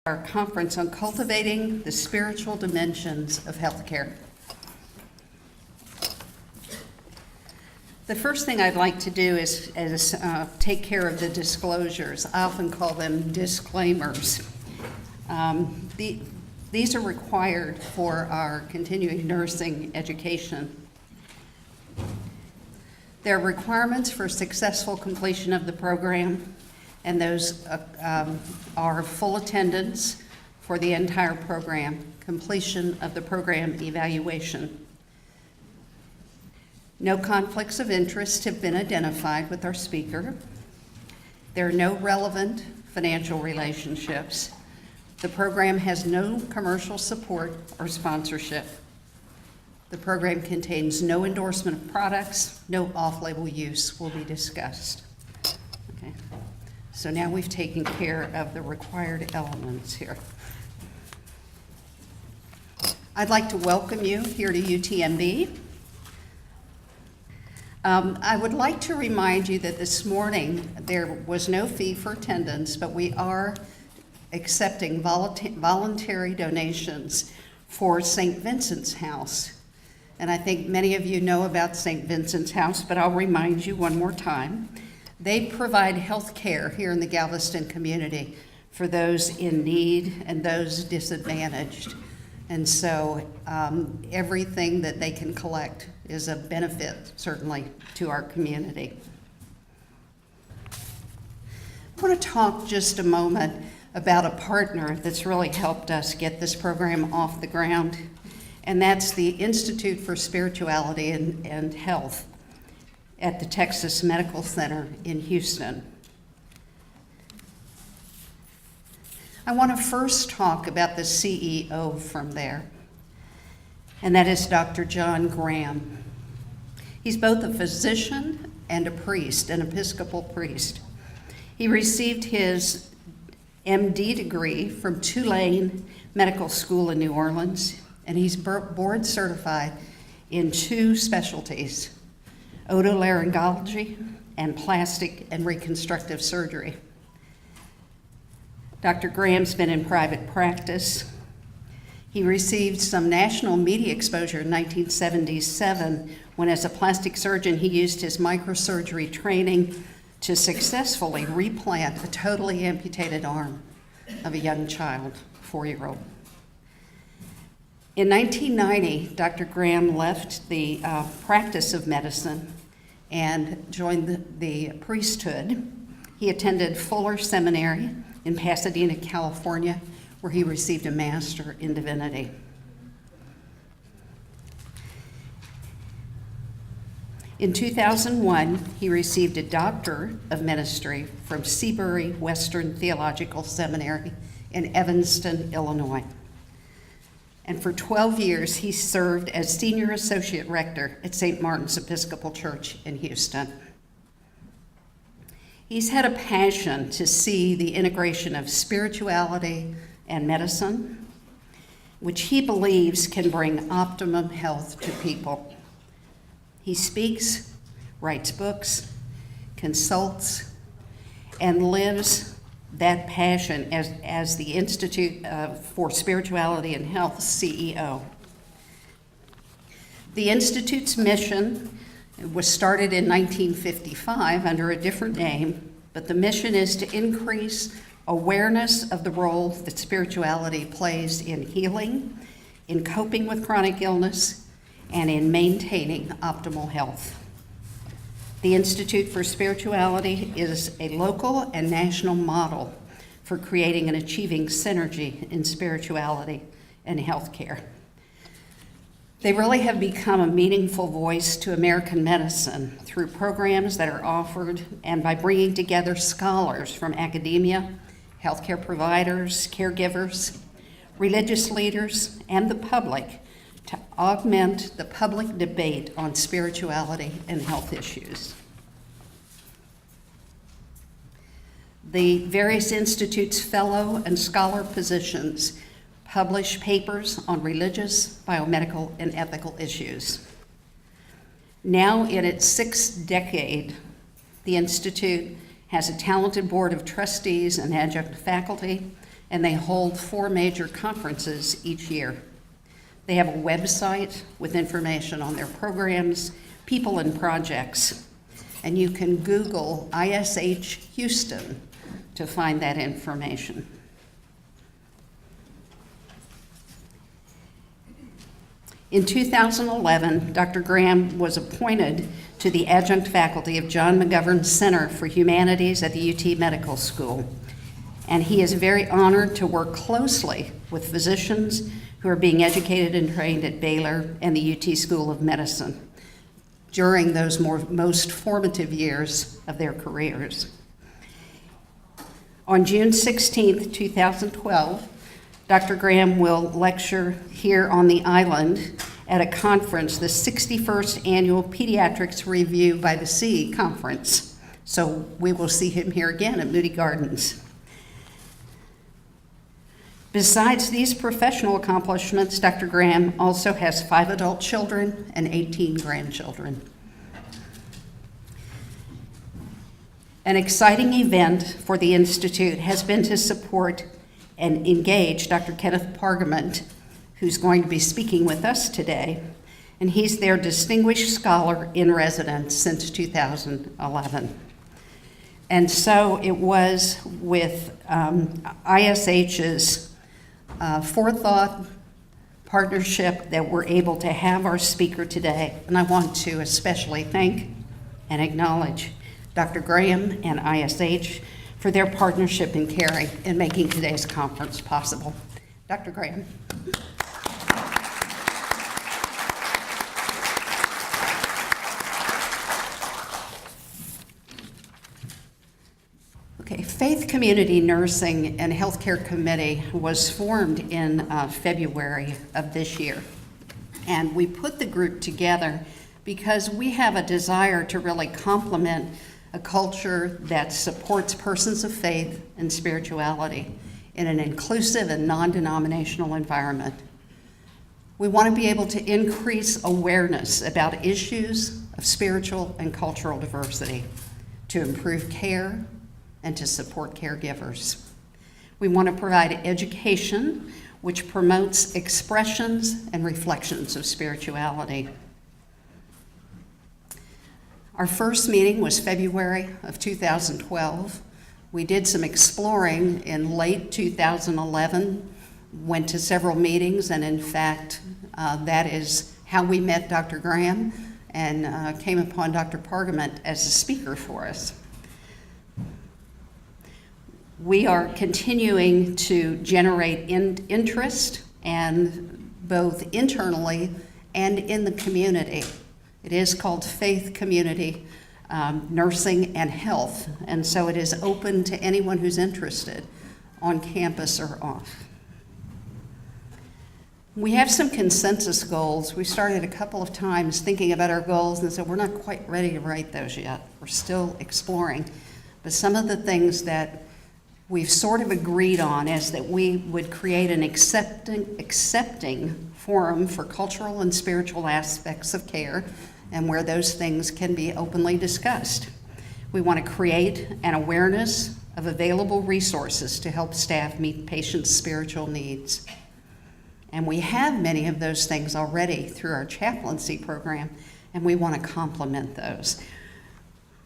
Our conference on cultivating the spiritual dimensions of healthcare. The first thing I'd like to do is take care of the disclosures. I often call them disclaimers. These are required for our continuing nursing education. There are requirements for successful completion of the program, and those are full attendance for the entire program, completion of the program evaluation. No conflicts of interest have been identified with our speaker. There are no relevant financial relationships. The program has no commercial support or sponsorship. The program contains no endorsement of products. No off-label use will be discussed. Okay. So now we've taken care of the required elements here. I'd like to welcome you here to UTMB. I would like to remind you that this morning there was no fee for attendance, but we are accepting voluntary donations for St. Vincent's House. And I think many of you know about St. Vincent's House, but I'll remind you one more time. They provide health care here in the Galveston community for those in need and those disadvantaged. And so everything that they can collect is a benefit, certainly, to our community. I want to talk just a moment about a partner that's really helped us get this program off the ground, and that's the Institute for Spirituality and Health at the Texas Medical Center in Houston. I want to first talk about the CEO from there, and that is Dr. John Graham. He's both a physician and a priest, an Episcopal priest. He received his MD degree from Tulane Medical School in New Orleans, and he's board certified in 2 specialties, otolaryngology and plastic and reconstructive surgery. Dr. Graham's been in private practice. He received some national media exposure in 1977 when, as a plastic surgeon, he used his microsurgery training to successfully replant a totally amputated arm of a young child, 4-year-old. In 1990, Dr. Graham left the practice of medicine and joined the priesthood. He attended Fuller Seminary in Pasadena, California, where he received a master in divinity. In 2001, he received a doctor of ministry from Seabury Western Theological Seminary in Evanston, Illinois. And for 12 years, he served as senior associate rector at St. Martin's Episcopal Church in Houston. He's had a passion to see the integration of spirituality and medicine, which he believes can bring optimum health to people. He speaks, writes books, consults, and lives that passion as the Institute for Spirituality and Health CEO. The Institute's mission was started in 1955 under a different name, but the mission is to increase awareness of the role that spirituality plays in healing, in coping with chronic illness, and in maintaining optimal health. The Institute for Spirituality is a local and national model for creating and achieving synergy in spirituality and healthcare. They really have become a meaningful voice to American medicine through programs that are offered and by bringing together scholars from academia, healthcare providers, caregivers, religious leaders, and the public to augment the public debate on spirituality and health issues. The various institutes' fellow and scholar positions publish papers on religious, biomedical, and ethical issues. Now in its 6th decade, the Institute has a talented board of trustees and adjunct faculty and they hold 4 major conferences each year. They have a website with information on their programs, people, and projects, and you can Google ISH Houston to find that information. In 2011, Dr. Graham was appointed to the adjunct faculty of John McGovern Center for Humanities at the UT Medical School, and he is very honored to work closely with physicians who are being educated and trained at Baylor and the UT School of Medicine during those most formative years of their careers. On June 16, 2012, Dr. Graham will lecture here on the island at a conference, the 61st Annual Pediatrics Review by the Sea Conference. So we will see him here again at Moody Gardens. Besides these professional accomplishments, Dr. Graham also has 5 adult children and 18 grandchildren. An exciting event for the Institute has been to support and engage Dr. Kenneth Pargament, who's going to be speaking with us today, and he's their Distinguished Scholar in Residence since 2011. And so it was with ISH's forethought, partnership, that we're able to have our speaker today. And I want to especially thank and acknowledge Dr. Graham and ISH for their partnership and caring in making today's conference possible. Dr. Graham. Okay, Faith Community Nursing and Healthcare Committee was formed in February of this year. And we put the group together because we have a desire to really complement a culture that supports persons of faith and spirituality in an inclusive and non-denominational environment. We want to be able to increase awareness about issues of spiritual and cultural diversity, to improve care, and to support caregivers. We want to provide education which promotes expressions and reflections of spirituality. Our first meeting was February of 2012. We did some exploring in late 2011, went to several meetings, and in fact, that is how we met Dr. Graham and came upon Dr. Pargament as a speaker for us. We are continuing to generate interest, and both internally and in the community. It is called Faith Community Nursing and Health, and so it is open to anyone who's interested on campus or off. We have some consensus goals. We started a couple of times thinking about our goals and said we're not quite ready to write those yet. We're still exploring. But some of the things that we've sort of agreed on is that we would create an accepting forum for cultural and spiritual aspects of care, and where those things can be openly discussed. We want to create an awareness of available resources to help staff meet patients' spiritual needs. And we have many of those things already through our chaplaincy program, and we want to complement those.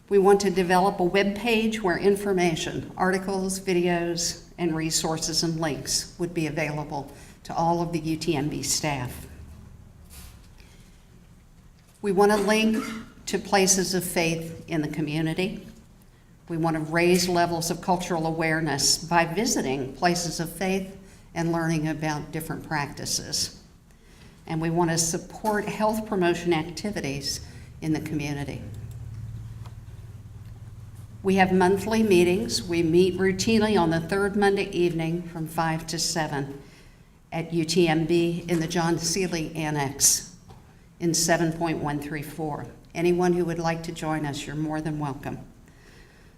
We want to develop a web page where information, articles, videos, and resources and links would be available to all of the UTMB staff. We want to link to places of faith in the community. We want to raise levels of cultural awareness by visiting places of faith and learning about different practices. And we want to support health promotion activities in the community. We have monthly meetings. We meet routinely on the third Monday evening from 5 to 7 at UTMB in the John Seeley Annex in 7.134. Anyone who would like to join us, you're more than welcome.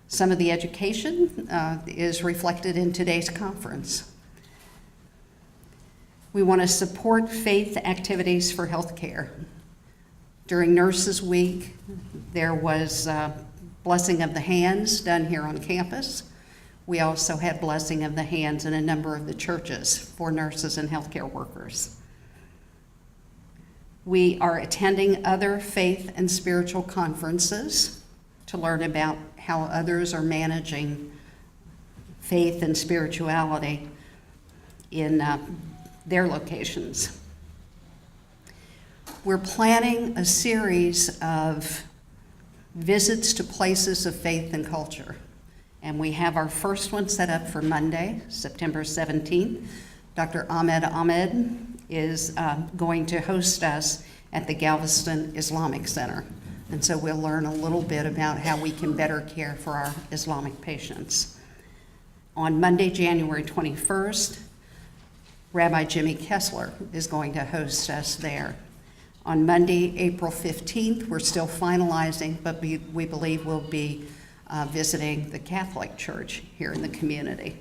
Some of the education is reflected in today's conference. We want to support faith activities for healthcare. During Nurses Week, there was blessing of the hands done here on campus. We also had blessing of the hands in a number of the churches for nurses and healthcare workers. We are attending other faith and spiritual conferences to learn about how others are managing faith and spirituality in their locations. We're planning a series of visits to places of faith and culture. And we have our first one set up for Monday, September 17th. Dr. Ahmed is going to host us at the Galveston Islamic Center. And so we'll learn a little bit about how we can better care for our Islamic patients. On Monday, January 21st, Rabbi Jimmy Kessler is going to host us there. On Monday, April 15th, we're still finalizing, but we believe we'll be visiting the Catholic Church here in the community.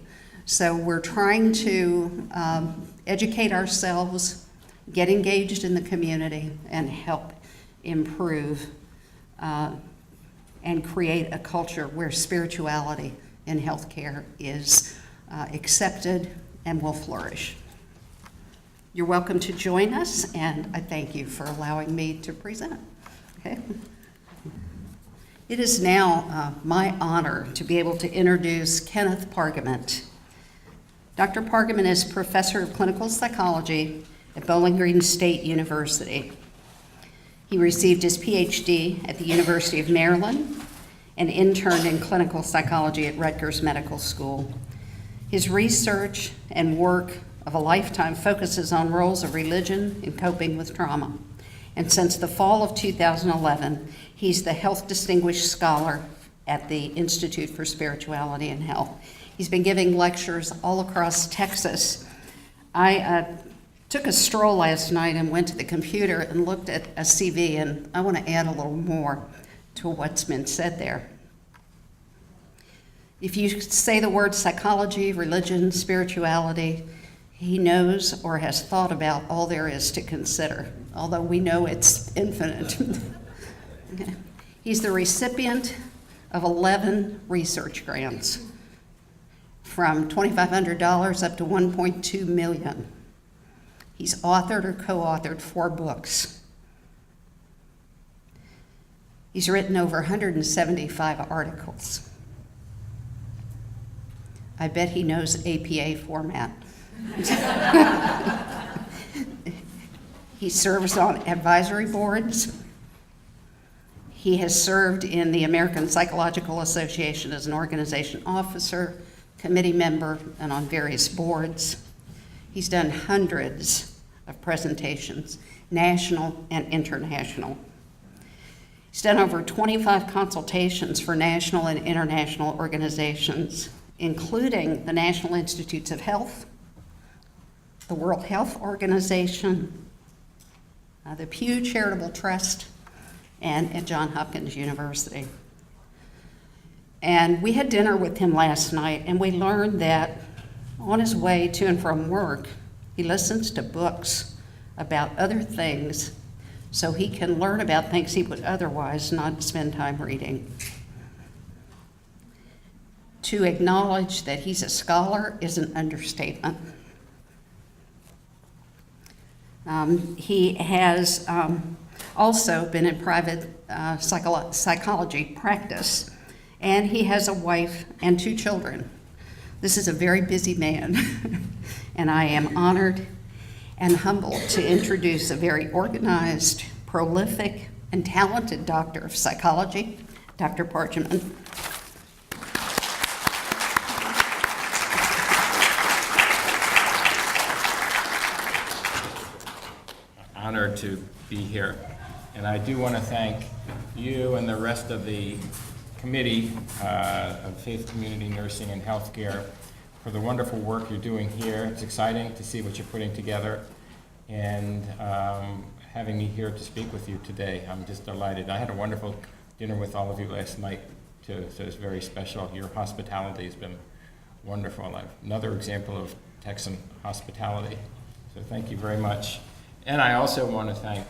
So we're trying to educate ourselves, get engaged in the community, and help improve and create a culture where spirituality in healthcare is accepted and will flourish. You're welcome to join us, and I thank you for allowing me to present. Okay. It is now my honor to be able to introduce Kenneth Pargament. Dr. Pargament is professor of clinical psychology at Bowling Green State University. He received his PhD at the University of Maryland and interned in clinical psychology at Rutgers Medical School. His research and work of a lifetime focuses on roles of religion in coping with trauma. And since the fall of 2011, he's the Health Distinguished Scholar at the Institute for Spirituality and Health. He's been giving lectures all across Texas. I took a stroll last night and went to the computer and looked at a CV, and I want to add a little more to what's been said there. If you say the word psychology, religion, spirituality, he knows or has thought about all there is to consider, although we know it's infinite. Okay. He's the recipient of 11 research grants, from $2,500 up to $1.2 million. He's authored or co-authored 4 books. He's written over 175 articles. I bet he knows APA format. He serves on advisory boards. He has served in the American Psychological Association as an organization officer, committee member, and on various boards. He's done hundreds of presentations, national and international. He's done over 25 consultations for national and international organizations, including the National Institutes of Health, the World Health Organization, the Pew Charitable Trust, and at Johns Hopkins University. And we had dinner with him last night, and we learned that on his way to and from work, he listens to books about other things so he can learn about things he would otherwise not spend time reading. To acknowledge that he's a scholar is an understatement. He has also been in private psychology practice, and he has a wife and 2 children. This is a very busy man, and I am honored and humbled to introduce a very organized, prolific, and talented doctor of psychology, Dr. Pargament. Honored to be here, and I do want to thank you and the rest of the committee of Faith Community Nursing and Healthcare for the wonderful work you're doing here. It's exciting to see what you're putting together, and having me here to speak with you today. I'm just delighted. I had a wonderful dinner with all of you last night too, so it's very special. Your hospitality has been wonderful. Another example of Texan hospitality, so thank you very much. And I also want to thank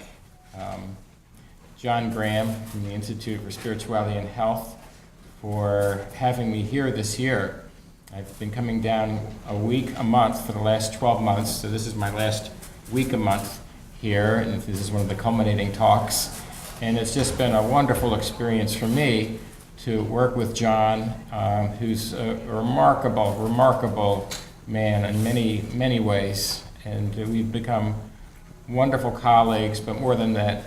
John Graham from the Institute for Spirituality and Health for having me here this year. I've been coming down a week a month for the last 12 months, so this is my last week a month here, and this is one of the culminating talks. And it's just been a wonderful experience for me to work with John, who's a remarkable man in many, many ways. And we've become wonderful colleagues, but more than that,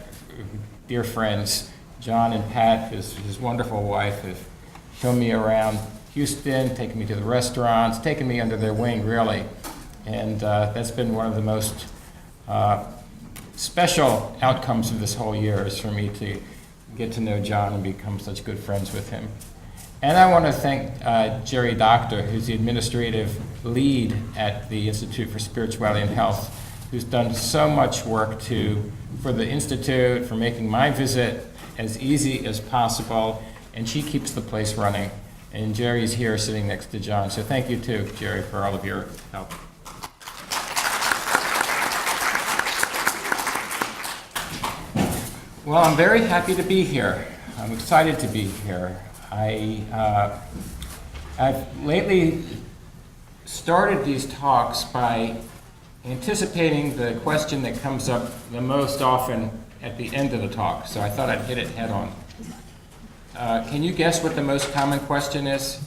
dear friends. John and Pat, his wonderful wife, have shown me around Houston, taken me to the restaurants, taken me under their wing, really. And that's been one of the most special outcomes of this whole year, is for me to get to know John and become such good friends with him. And I want to thank Jerry Doctor, who's the administrative lead at the Institute for Spirituality and Health, who's done so much work for the Institute, for making my visit as easy as possible, and she keeps the place running. And Jerry's here sitting next to John, so thank you too, Jerry, for all of your help. Well, I'm very happy to be here. I'm excited to be here. I've lately started these talks by anticipating the question that comes up the most often at the end of the talk, so I thought I'd hit it head on. Can you guess what the most common question is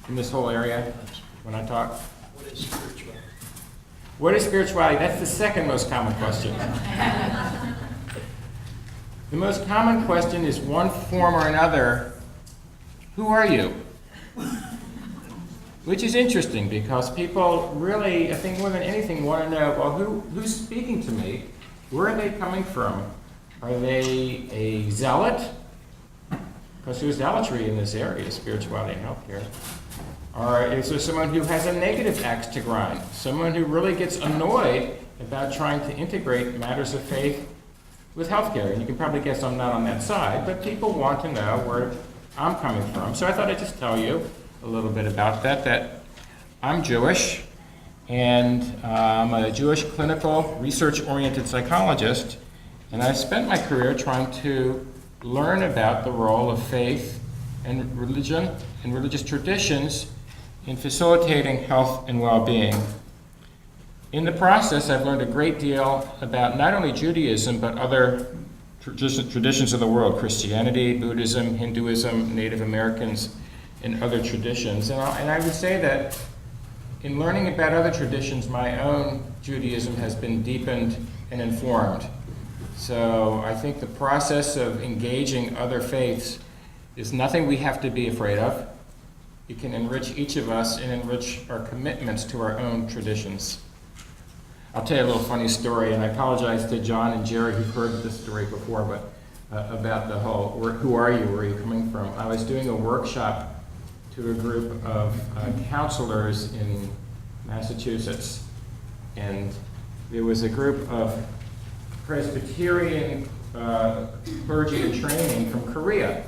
in this whole area when I talk? What is spirituality? What is spirituality? That's the second most common question. The most common question is, one form or another, who are you? Which is interesting, because people really, I think more than anything, want to know, well, who's speaking to me? Where are they coming from? Are they a zealot? Because there's zealotry in this area, spirituality and healthcare. Or is there someone who has a negative axe to grind? Someone who really gets annoyed about trying to integrate matters of faith with healthcare? And you can probably guess I'm not on that side, but people want to know where I'm coming from. So I thought I'd just tell you a little bit about that I'm Jewish, and I'm a Jewish clinical research-oriented psychologist, and I spent my career trying to learn about the role of faith and religion and religious traditions in facilitating health and well-being. In the process, I've learned a great deal about not only Judaism, but other traditions of the world: Christianity, Buddhism, Hinduism, Native Americans, and other traditions. And I would say that in learning about other traditions, my own Judaism has been deepened and informed. So I think the process of engaging other faiths is nothing we have to be afraid of. It can enrich each of us and enrich our commitments to our own traditions. I'll tell you a little funny story, and I apologize to John and Jerry who've heard this story before, but about the whole, who are you, where are you coming from? I was doing a workshop to a group of counselors in Massachusetts, and there was a group of Presbyterian clergy in training from Korea,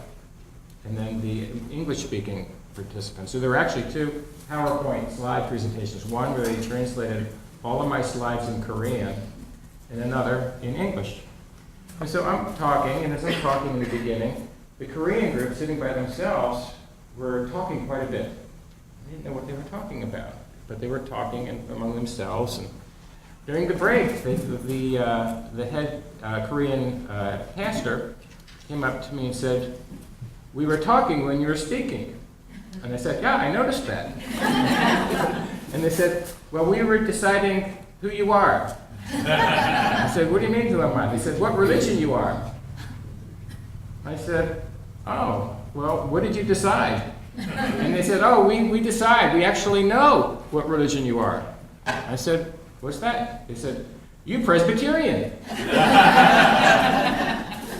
and then the English-speaking participants. So there were actually two PowerPoint slide presentations, one where they translated all of my slides in Korean, and another in English. And so I'm talking, and as I'm talking in the beginning, the Korean group sitting by themselves were talking quite a bit. I didn't know what they were talking about, but they were talking among themselves. And during the break, the head Korean pastor came up to me and said, "We were talking when you were speaking." And I said, "Yeah, I noticed that." And they said, "Well, we were deciding who you are." I said, "What do you mean, who am I?" They said, "What religion you are." I said, "Oh, well, what did you decide?" And they said, "Oh, we decide. We actually know what religion you are." I said, "What's that?" They said, "You Presbyterian."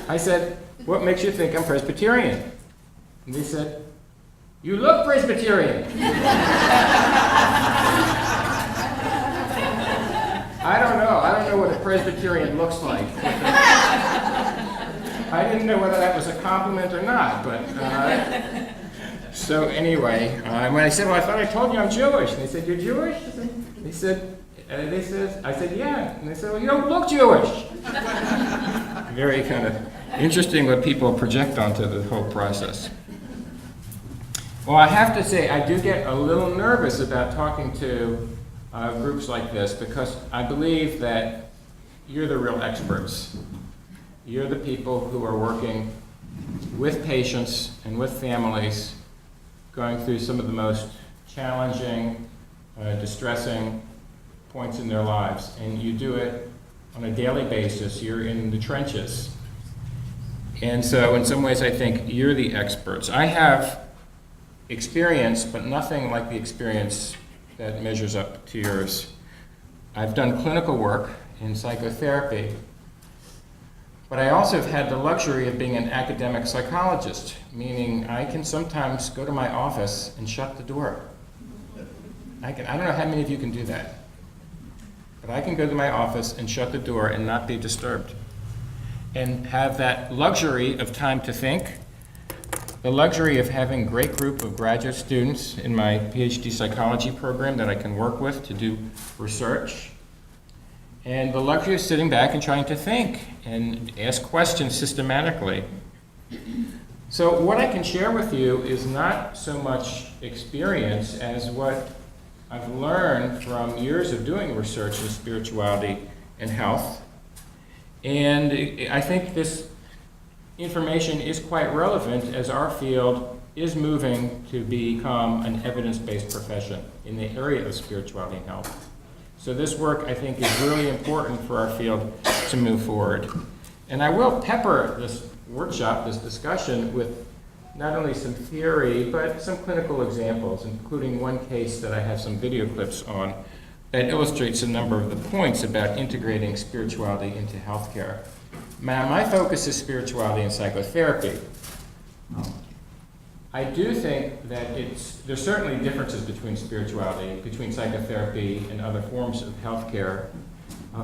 I said, "What makes you think I'm Presbyterian?" And they said, "You look Presbyterian." I don't know what a Presbyterian looks like. I didn't know whether that was a compliment or not, but so anyway, when I said, "Well, I thought I told you I'm Jewish," and they said, "You're Jewish?" I said, "Yeah," and they said, "Well, you don't look Jewish." Very kind of interesting what people project onto the whole process. Well, I have to say, I do get a little nervous about talking to groups like this because I believe that you're the real experts. You're the people who are working with patients and with families going through some of the most challenging, distressing points in their lives. And you do it on a daily basis. You're in the trenches. And so in some ways, I think you're the experts. I have experience, but nothing like the experience that measures up to yours. I've done clinical work in psychotherapy, but I also have had the luxury of being an academic psychologist, meaning I can sometimes go to my office and shut the door. I don't know how many of you can do that, but I can go to my office and shut the door and not be disturbed, and have that luxury of time to think, the luxury of having a great group of graduate students in my PhD psychology program that I can work with to do research, and the luxury of sitting back and trying to think and ask questions systematically. So what I can share with you is not so much experience as what I've learned from years of doing research in spirituality and health. And I think this information is quite relevant as our field is moving to become an evidence-based profession in the area of spirituality and health. So this work, I think, is really important for our field to move forward. And I will pepper this workshop, this discussion, with not only some theory, but some clinical examples, including one case that I have some video clips on that illustrates a number of the points about integrating spirituality into healthcare. My focus is spirituality and psychotherapy. I do think that there's certainly differences between spirituality, between psychotherapy and other forms of healthcare.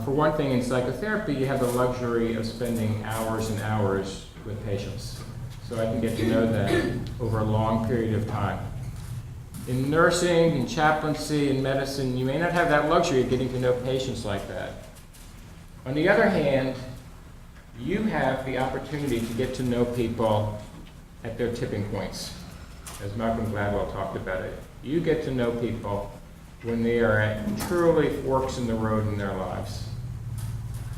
For one thing, in psychotherapy, you have the luxury of spending hours and hours with patients. So I can get to know them over a long period of time. In nursing, in chaplaincy, in medicine, you may not have that luxury of getting to know patients like that. On the other hand, you have the opportunity to get to know people at their tipping points, as Malcolm Gladwell talked about it. You get to know people when they are at truly forks in the road in their lives.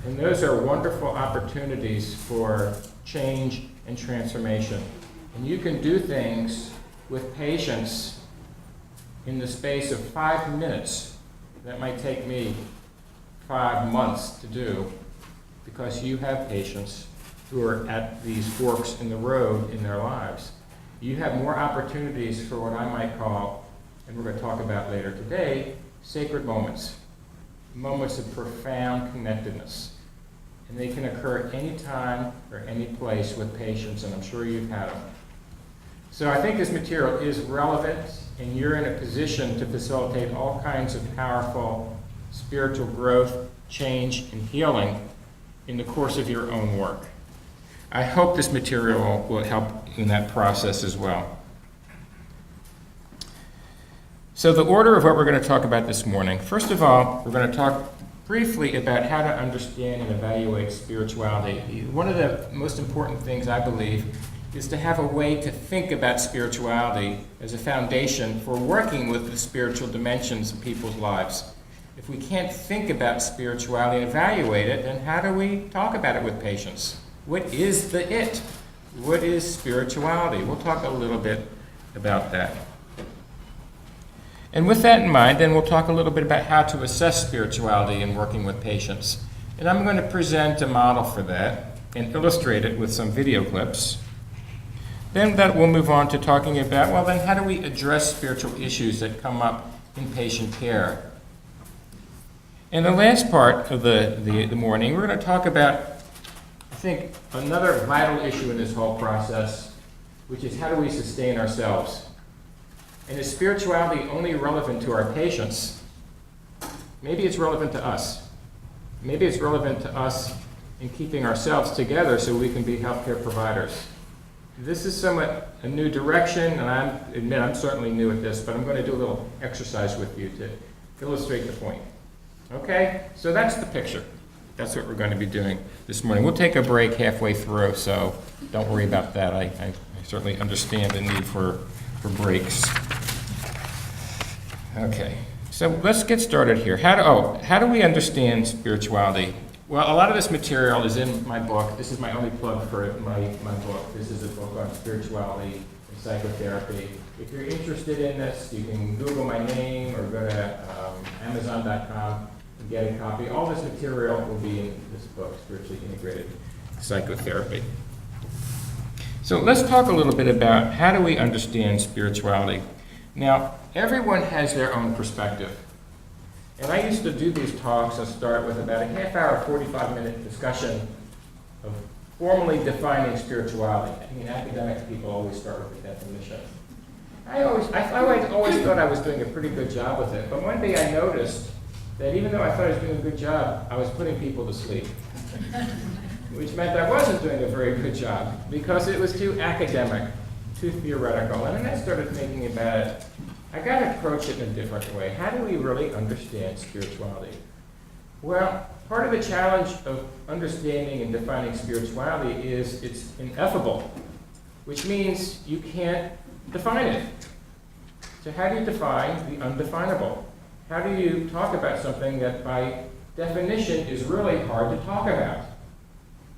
And those are wonderful opportunities for change and transformation. And you can do things with patients in the space of 5 minutes that might take me 5 months to do, because you have patients who are at these forks in the road in their lives. You have more opportunities for what I might call, and we're going to talk about later today, sacred moments. Moments of profound connectedness. And they can occur any time or any place with patients, and I'm sure you've had them. So I think this material is relevant, and you're in a position to facilitate all kinds of powerful spiritual growth, change, and healing in the course of your own work. I hope this material will help in that process as well. So the order of what we're going to talk about this morning. First of all, we're going to talk briefly about how to understand and evaluate spirituality. One of the most important things, I believe, is to have a way to think about spirituality as a foundation for working with the spiritual dimensions of people's lives. If we can't think about spirituality and evaluate it, then how do we talk about it with patients? What is the it? What is spirituality? We'll talk a little bit about that. And with that in mind, then we'll talk a little bit about how to assess spirituality in working with patients. And I'm going to present a model for that and illustrate it with some video clips. Then that we'll move on to talking about, well, then how do we address spiritual issues that come up in patient care? In the last part of the morning, we're going to talk about, I think, another vital issue in this whole process, which is how do we sustain ourselves? And is spirituality only relevant to our patients? Maybe it's relevant to us. Maybe it's relevant to us in keeping ourselves together so we can be healthcare providers. This is somewhat a new direction, and I admit I'm certainly new at this, but I'm going to do a little exercise with you to illustrate the point. Okay? So that's the picture. That's what we're going to be doing this morning. We'll take a break halfway through, so don't worry about that. I certainly understand the need for for breaks. Okay, so let's get started here. How do we understand spirituality? Well, a lot of this material is in my book. This is my only plug for my book. This is a book on spirituality and psychotherapy. If you're interested in this, you can Google my name or go to Amazon.com and get a copy. All this material will be in this book, Spiritually Integrated Psychotherapy. So let's talk a little bit about how do we understand spirituality. Now, everyone has their own perspective. And I used to do these talks and start with about a half hour, 45-minute discussion of formally defining spirituality. I mean, academic people always start with the definition. I always thought I was doing a pretty good job with it, but one day I noticed that even though I thought I was doing a good job, I was putting people to sleep. Which meant I wasn't doing a very good job because it was too academic, too theoretical. And then I started thinking about it. I got to approach it in a different way. How do we really understand spirituality? Well, part of the challenge of understanding and defining spirituality is it's ineffable, which means you can't define it. So how do you define the undefinable? How do you talk about something that by definition is really hard to talk about?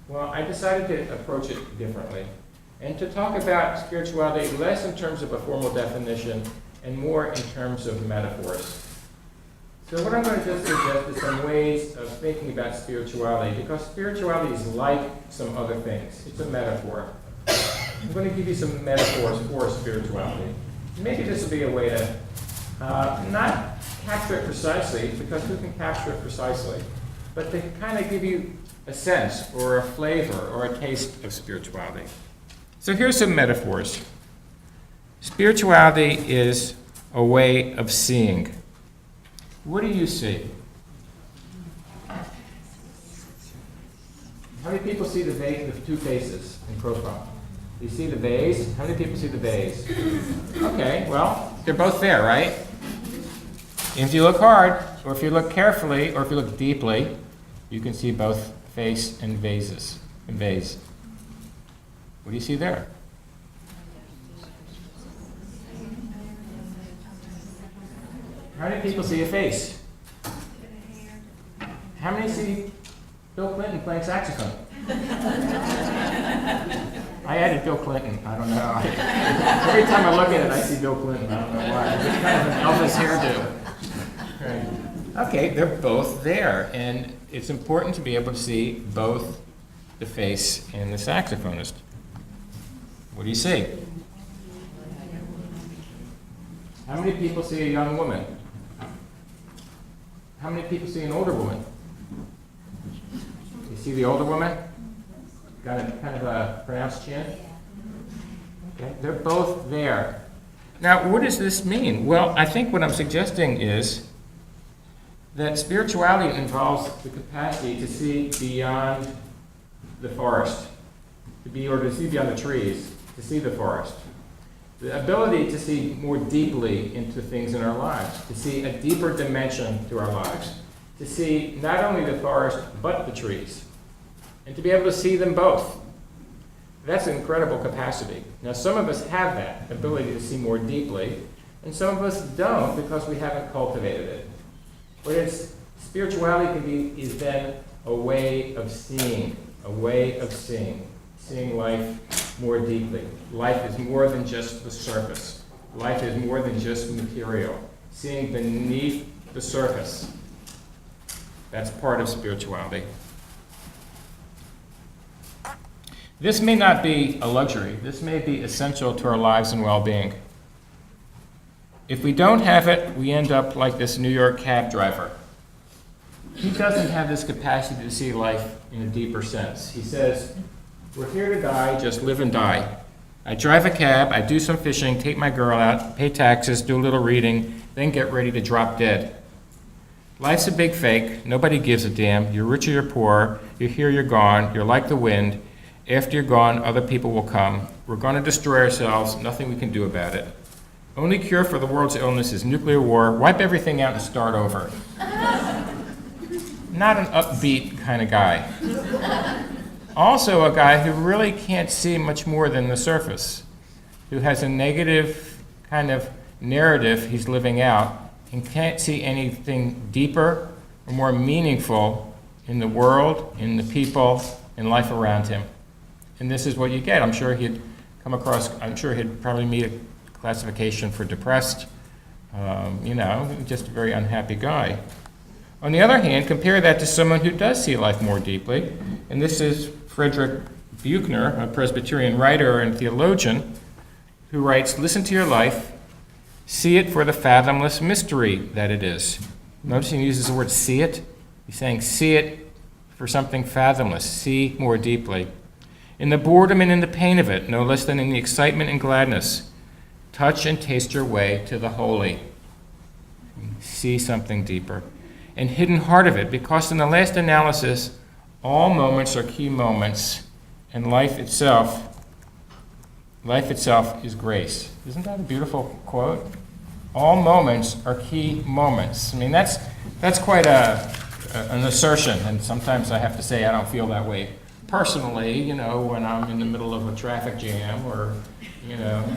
Well, I decided to approach it differently and to talk about spirituality less in terms of a formal definition and more in terms of metaphors. So what I'm going to just suggest is some ways of thinking about spirituality, because spirituality is like some other things. It's a metaphor. I'm going to give you some metaphors for spirituality. Maybe this will be a way to not capture it precisely, because who can capture it precisely, but to kind of give you a sense or a flavor or a taste of spirituality. So here's some metaphors. Spirituality is a way of seeing. What do you see? How many people see the vase with two faces in profile? You see the vase? How many people see the vase? Okay, well, they're both there, right? If you look hard, or if you look carefully, or if you look deeply, you can see both face and vases, and vase. What do you see there? How many people see a face? How many see Bill Clinton playing saxophone? I added Bill Clinton. I don't know. Every time I look at it, I see Bill Clinton. I don't know why. It's kind of an Elvis hairdo. Right. Okay, they're both there, and it's important to be able to see both the face and the saxophonist. What do you see? How many people see a young woman? How many people see an older woman? You see the older woman? Got a kind of a pronounced chin? Okay, they're both there. Now, what does this mean? Well, I think what I'm suggesting is that spirituality involves the capacity to see beyond the forest, to see beyond the trees, to see the forest. The ability to see more deeply into things in our lives, to see a deeper dimension to our lives, to see not only the forest, but the trees, and to be able to see them both. That's an incredible capacity. Now, some of us have that ability to see more deeply, and some of us don't because we haven't cultivated it. But spirituality is then a way of seeing, seeing life more deeply. Life is more than just the surface. Life is more than just material. Seeing beneath the surface. That's part of spirituality. This may not be a luxury. This may be essential to our lives and well-being. If we don't have it, we end up like this New York cab driver. He doesn't have this capacity to see life in a deeper sense. He says, we're here to die, just live and die. I drive a cab, I do some fishing, take my girl out, pay taxes, do a little reading, then get ready to drop dead. Life's a big fake, nobody gives a damn, you're rich or you're poor, you're here, you're gone, you're like the wind. After you're gone, other people will come. We're going to destroy ourselves, nothing we can do about it. Only cure for the world's illness is nuclear war, wipe everything out and start over. Not an upbeat kind of guy. Also a guy who really can't see much more than the surface, who has a negative kind of narrative he's living out and can't see anything deeper or more meaningful in the world, in the people, in life around him. And this is what you get. I'm sure he'd probably meet a classification for depressed, just a very unhappy guy. On the other hand, compare that to someone who does see life more deeply, and this is Frederick Buechner, a Presbyterian writer and theologian, who writes, "Listen to your life, see it for the fathomless mystery that it is." Notice he uses the word see it. He's saying see it for something fathomless, see more deeply. In the boredom and in the pain of it, no less than in the excitement and gladness, touch and taste your way to the holy. See something deeper. And hidden heart of it, because in the last analysis, all moments are key moments, and life itself is grace. Isn't that a beautiful quote? All moments are key moments. I mean, that's quite an assertion, and sometimes I have to say I don't feel that way personally, when I'm in the middle of a traffic jam or,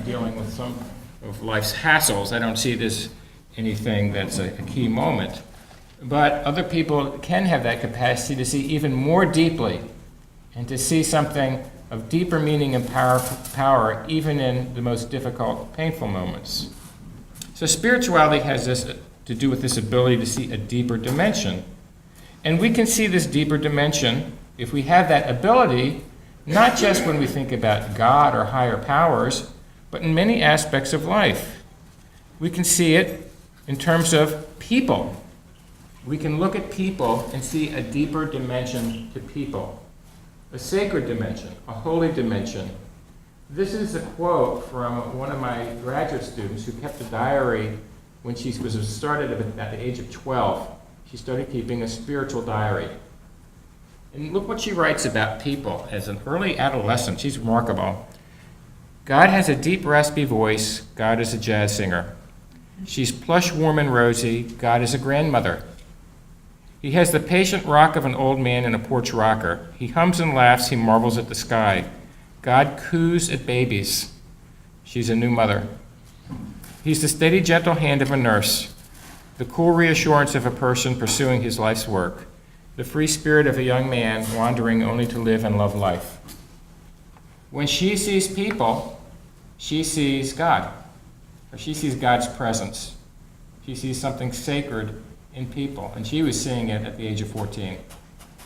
dealing with some of life's hassles. I don't see this anything that's a key moment. But other people can have that capacity to see even more deeply and to see something of deeper meaning and power even in the most difficult, painful moments. So spirituality has this to do with this ability to see a deeper dimension. And we can see this deeper dimension if we have that ability, not just when we think about God or higher powers, but in many aspects of life. We can see it in terms of people. We can look at people and see a deeper dimension to people, a sacred dimension, a holy dimension. This is a quote from one of my graduate students who kept a diary when she was started at the age of 12. She started keeping a spiritual diary. And look what she writes about people as an early adolescent. She's remarkable. God has a deep, raspy voice. God is a jazz singer. She's plush, warm, and rosy. God is a grandmother. He has the patient rock of an old man in a porch rocker. He hums and laughs. He marvels at the sky. God coos at babies. She's a new mother. He's the steady, gentle hand of a nurse, the cool reassurance of a person pursuing his life's work, the free spirit of a young man wandering only to live and love life. When she sees people, she sees God, or she sees God's presence. She sees something sacred in people, and she was seeing it at the age of 14.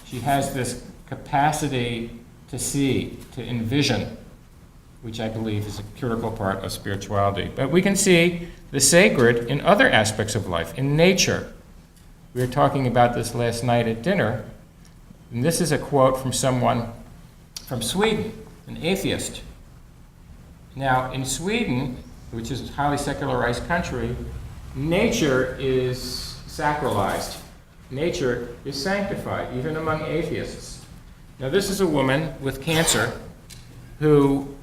She has this capacity to see, to envision, which I believe is a critical part of spirituality. But we can see the sacred in other aspects of life, in nature. We were talking about this last night at dinner, and this is a quote from someone from Sweden, an atheist. Now, in Sweden, which is a highly secularized country, nature is sacralized. Nature is sanctified, even among atheists. Now, this is a woman with cancer who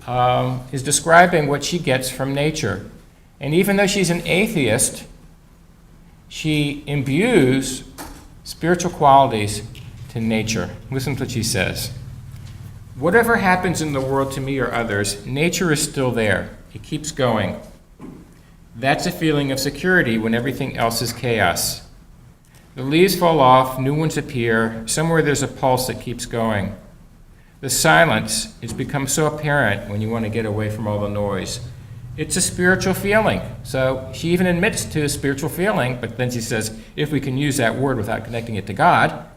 is describing what she gets from nature. And even though she's an atheist, she imbues spiritual qualities to nature. Listen to what she says. Whatever happens in the world to me or others, nature is still there. It keeps going. That's a feeling of security when everything else is chaos. The leaves fall off, new ones appear. Somewhere there's a pulse that keeps going. The silence has become so apparent when you want to get away from all the noise. It's a spiritual feeling. So she even admits to a spiritual feeling, but then she says, if we can use that word without connecting it to God,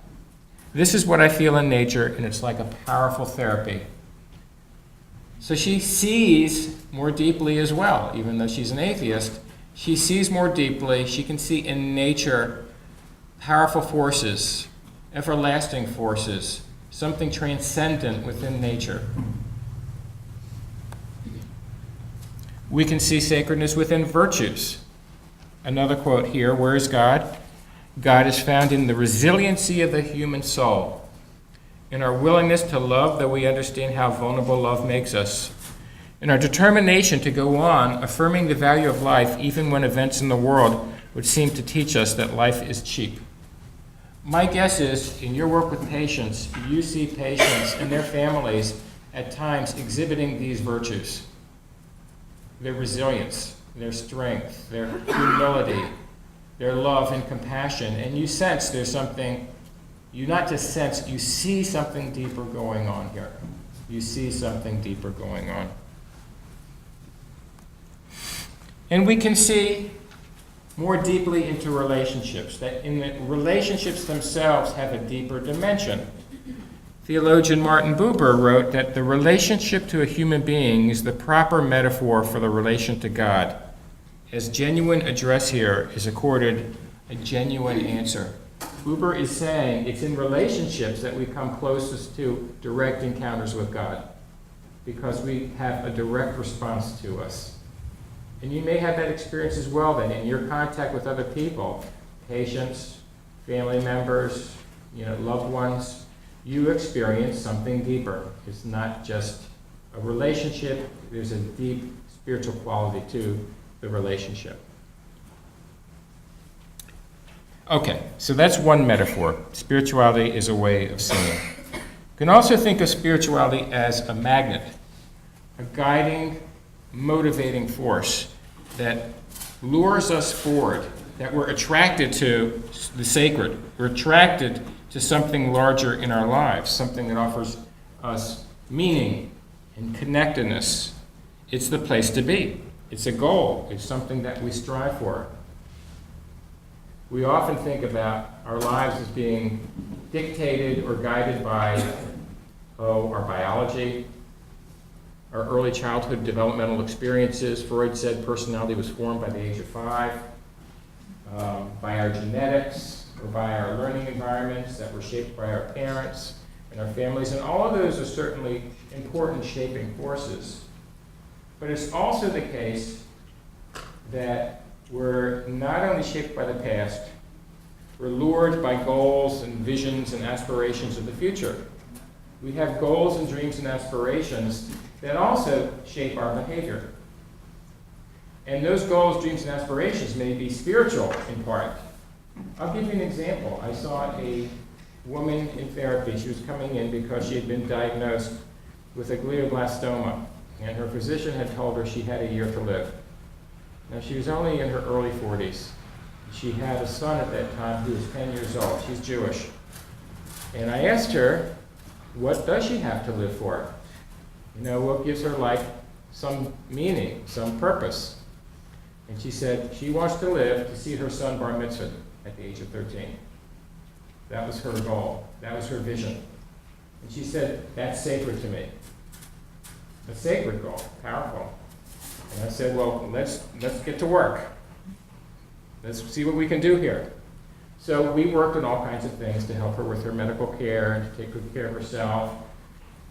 this is what I feel in nature, and it's like a powerful therapy. So she sees more deeply as well, even though she's an atheist. She sees more deeply. She can see in nature powerful forces, everlasting forces, something transcendent within nature. We can see sacredness within virtues. Another quote here, where is God? God is found in the resiliency of the human soul, in our willingness to love, though we understand how vulnerable love makes us, in our determination to go on, affirming the value of life even when events in the world would seem to teach us that life is cheap. My guess is, in your work with patients, you see patients and their families at times exhibiting these virtues, their resilience, their strength, their humility, their love and compassion, and you sense there's something, you not just sense, you see something deeper going on here. You see something deeper going on. And we can see more deeply into relationships, that in the relationships themselves have a deeper dimension. Theologian Martin Buber wrote that the relationship to a human being is the proper metaphor for the relation to God, as genuine address here is accorded a genuine answer. Buber is saying it's in relationships that we come closest to direct encounters with God, because we have a direct response to us. And you may have that experience as well then in your contact with other people, patients, family members, loved ones. You experience something deeper. It's not just a relationship, there's a deep spiritual quality to the relationship. Okay, so that's one metaphor. Spirituality is a way of seeing. You can also think of spirituality as a magnet, a guiding, motivating force that lures us forward, that we're attracted to the sacred. We're attracted to something larger in our lives, something that offers us meaning and connectedness. It's the place to be. It's a goal. It's something that we strive for. We often think about our lives as being dictated or guided by, our biology, our early childhood developmental experiences. Freud said personality was formed by the age of 5, by our genetics, or by our learning environments that were shaped by our parents and our families. And all of those are certainly important shaping forces. But it's also the case that we're not only shaped by the past, we're lured by goals and visions and aspirations of the future. We have goals and dreams and aspirations that also shape our behavior. And those goals, dreams, and aspirations may be spiritual in part. I'll give you an example. I saw a woman in therapy. She was coming in because she had been diagnosed with a glioblastoma, and her physician had told her she had a year to live. Now, she was only in her early 40s. She had a son at that time who was 10 years old. She's Jewish. And I asked her, what does she have to live for? What gives her life some meaning, some purpose? And she said she wants to live to see her son bar mitzvah at the age of 13. That was her goal. That was her vision. And she said, that's sacred to me. A sacred goal, powerful. And I said, well, let's get to work. Let's see what we can do here. So we worked on all kinds of things to help her with her medical care and to take good care of herself.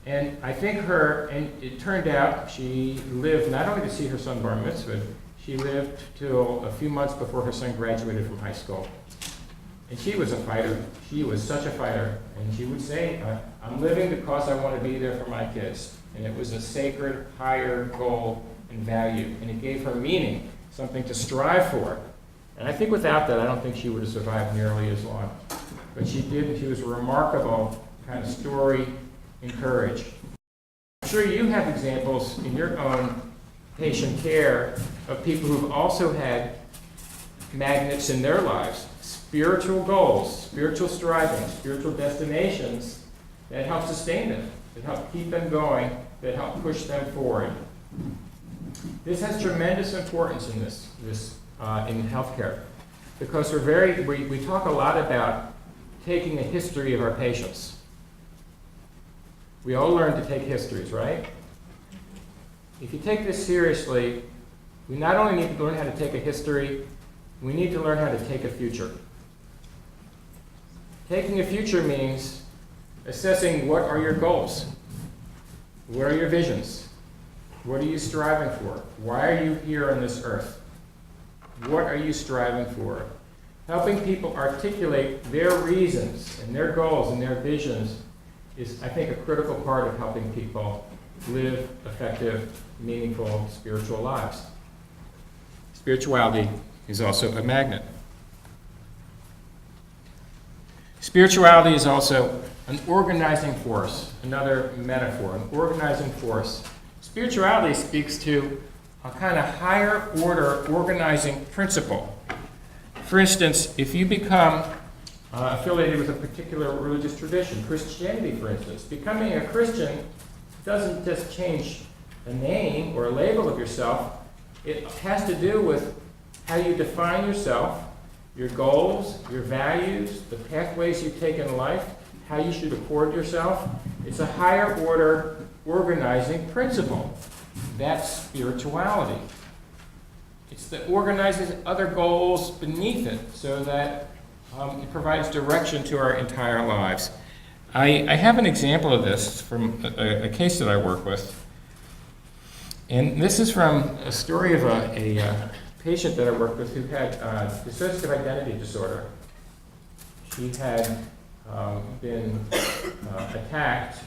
And I think and it turned out she lived not only to see her son bar mitzvah, she lived till a few months before her son graduated from high school. And she was a fighter. She was such a fighter. And she would say, I'm living because I want to be there for my kids. And it was a sacred, higher goal and value. And it gave her meaning, something to strive for. And I think without that, I don't think she would have survived nearly as long. But she did, and she was a remarkable kind of story and courage. I'm sure you have examples in your own patient care of people who've also had magnets in their lives, spiritual goals, spiritual striving, spiritual destinations that help sustain them, that help keep them going, that help push them forward. This has tremendous importance in in healthcare, because we talk a lot about taking a history of our patients. We all learn to take histories, right? If you take this seriously, we not only need to learn how to take a history, we need to learn how to take a future. Taking a future means assessing what are your goals, what are your visions, what are you striving for, why are you here on this earth, what are you striving for. Helping people articulate their reasons and their goals and their visions is, I think, a critical part of helping people live effective, meaningful, spiritual lives. Spirituality is also a magnet. Spirituality is also an organizing force, another metaphor, an organizing force. Spirituality speaks to a kind of higher order organizing principle. For instance, if you become affiliated with a particular religious tradition, Christianity, for instance, becoming a Christian doesn't just change a name or a label of yourself. It has to do with how you define yourself, your goals, your values, the pathways you take in life, how you should accord yourself. It's a higher order organizing principle. That's spirituality. It's that organizes other goals beneath it so that it provides direction to our entire lives. I have an example of this from a case that I work with. And this is from a story of a patient that I worked with who had dissociative identity disorder. She had been attacked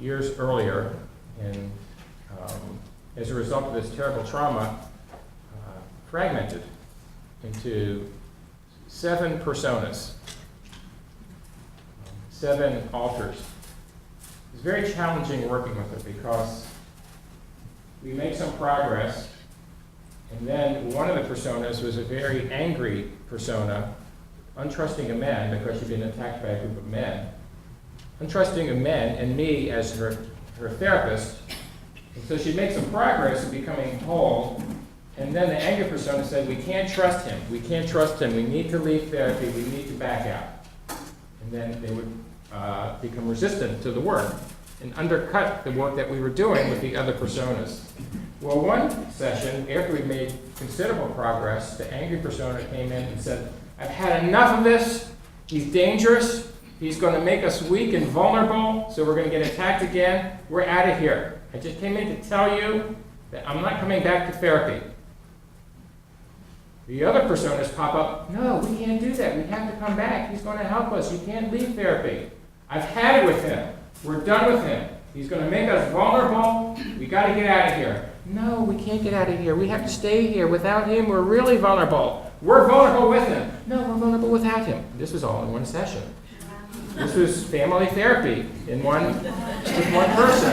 years earlier, and as a result of this terrible trauma, fragmented into 7 personas, 7 alters. It was very challenging working with her because we made some progress, and then one of the personas was a very angry persona, untrusting of men because she'd been attacked by a group of men, untrusting of men and me as her therapist. And so she'd make some progress in becoming whole, and then the anger persona said, we can't trust him, we can't trust him, we need to leave therapy, we need to back out. And then they would become resistant to the work and undercut the work that we were doing with the other personas. Well, one session, after we made considerable progress, the angry persona came in and said, I've had enough of this, he's dangerous, he's going to make us weak and vulnerable, so we're going to get attacked again, we're out of here. I just came in to tell you that I'm not coming back to therapy. The other personas pop up, no, we can't do that, we have to come back, he's going to help us, you can't leave therapy. I've had it with him, we're done with him, he's going to make us vulnerable, we got to get out of here. No, we can't get out of here, we have to stay here, without him we're really vulnerable. We're vulnerable with him. No, we're vulnerable without him. This was all in one session. This was family therapy with one person.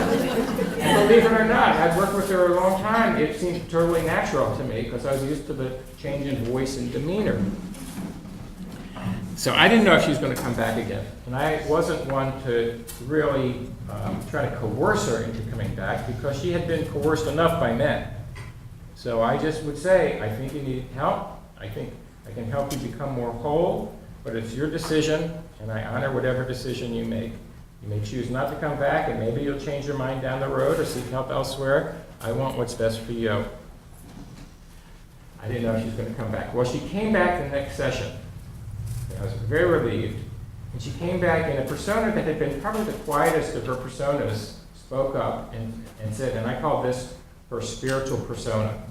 And believe it or not, I'd worked with her a long time. It seemed totally natural to me because I was used to the change in voice and demeanor. So I didn't know if she was going to come back again. And I wasn't one to really try to coerce her into coming back because she had been coerced enough by men. So I just would say, I think you need help. I think I can help you become more whole, but it's your decision, and I honor whatever decision you make. You may choose not to come back, and maybe you'll change your mind down the road or seek help elsewhere. I want what's best for you. I didn't know she was going to come back. Well, she came back the next session. I was very relieved. And she came back, and a persona that had been probably the quietest of her personas spoke up and said, and I call this her spiritual persona.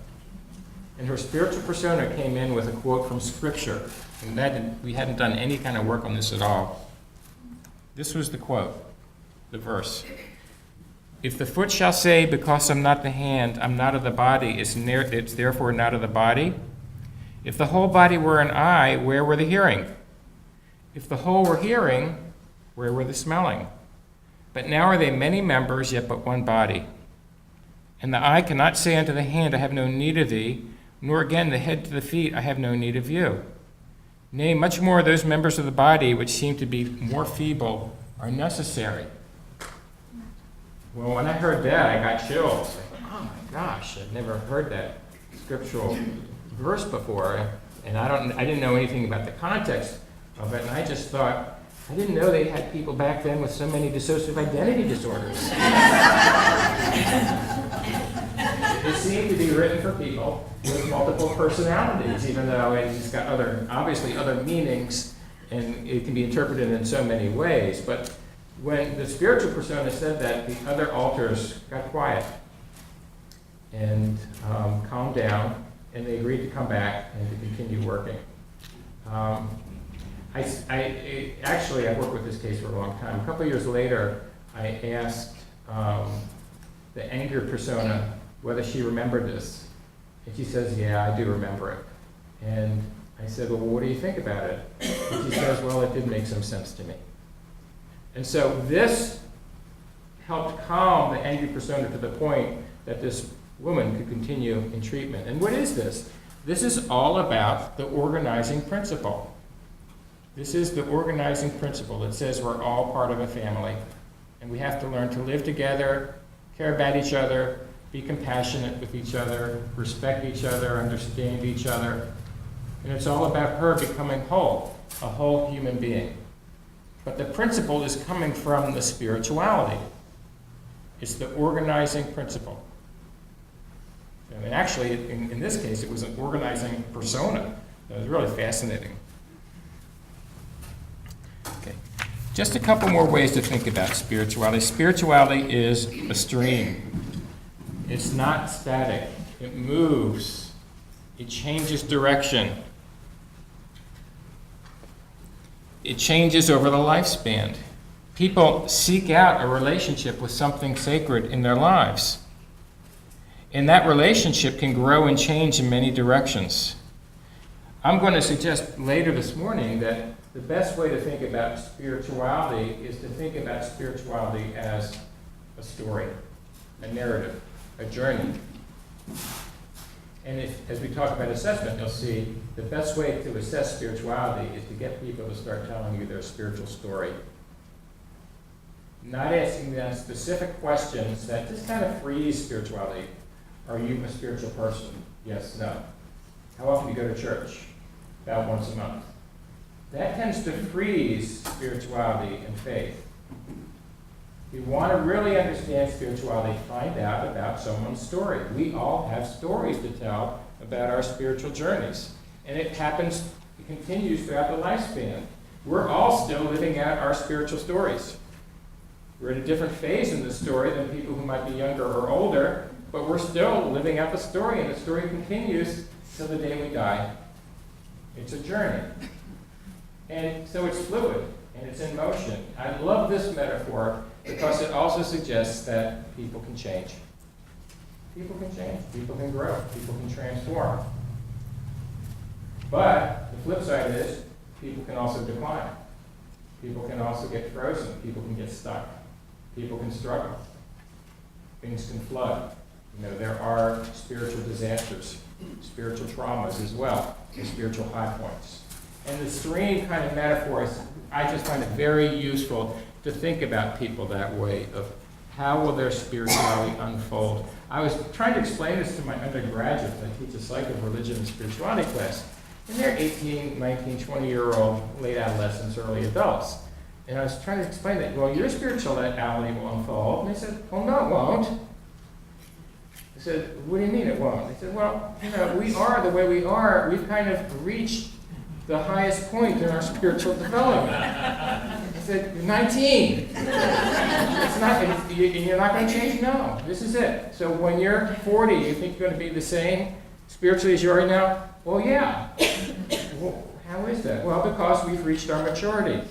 And her spiritual persona came in with a quote from Scripture. And we hadn't done any kind of work on this at all. This was the quote, the verse. If the foot shall say, because I'm not the hand, I'm not of the body, it's therefore not of the body. If the whole body were an eye, where were the hearing? If the whole were hearing, where were the smelling? But now are they many members, yet but one body. And the eye cannot say unto the hand, I have no need of thee, nor again the head to the feet, I have no need of you. Nay, much more those members of the body which seem to be more feeble are necessary. Well, when I heard that, I got chills. Oh my gosh, I've never heard that scriptural verse before, and I didn't know anything about the context of it, and I just thought, I didn't know they had people back then with so many dissociative identity disorders. It seemed to be written for people with multiple personalities, even though it's got obviously other meanings, and it can be interpreted in so many ways. But when the spiritual persona said that, the other alters got quiet and calmed down, and they agreed to come back and to continue working. I've worked with this case for a long time. A couple of years later, I asked the anger persona whether she remembered this. And she says, yeah, I do remember it. And I said, well, what do you think about it? And she says, well, it did make some sense to me. And so this helped calm the angry persona to the point that this woman could continue in treatment. And what is this? This is all about the organizing principle. This is the organizing principle that says we're all part of a family, and we have to learn to live together, care about each other, be compassionate with each other, respect each other, understand each other. And it's all about her becoming whole, a whole human being. But the principle is coming from the spirituality. It's the organizing principle. I mean, actually, in this case, it was an organizing persona. That was really fascinating. Okay. Just a couple more ways to think about spirituality. Spirituality is a stream. It's not static. It moves. It changes direction. It changes over the lifespan. People seek out a relationship with something sacred in their lives. And that relationship can grow and change in many directions. I'm going to suggest later this morning that the best way to think about spirituality is to think about spirituality as a story, a narrative, a journey. And as we talk about assessment, you'll see the best way to assess spirituality is to get people to start telling you their spiritual story. Not asking them specific questions that just kind of freeze spirituality. Are you a spiritual person? Yes, no. How often do you go to church? About once a month. That tends to freeze spirituality and faith. If you want to really understand spirituality, find out about someone's story. We all have stories to tell about our spiritual journeys. And it continues throughout the lifespan. We're all still living out our spiritual stories. We're at a different phase in the story than people who might be younger or older, but we're still living out the story, and the story continues till the day we die. It's a journey. And so it's fluid, and it's in motion. I love this metaphor because it also suggests that people can change. People can change. People can grow. People can transform. But the flip side is people can also decline. People can also get frozen. People can get stuck. People can struggle. Things can flood. There are spiritual disasters, spiritual traumas as well, and spiritual high points. And the stream kind of metaphor, I just find it very useful to think about people that way, of how will their spirituality unfold. I was trying to explain this to my undergraduates. I teach a psych of religion and spirituality class. And they're 18, 19, 20-year-old late adolescents, early adults. And I was trying to explain that, well, your spirituality will unfold. And they said, well, no, it won't. I said, what do you mean it won't? They said, well, we are the way we are. We've kind of reached the highest point in our spiritual development. I said, you're 19. It's not, you're not going to change? No, this is it. So when you're 40, you think you're going to be the same spiritually as you are now? Well, yeah. Well, how is that? Well, because we've reached our maturity.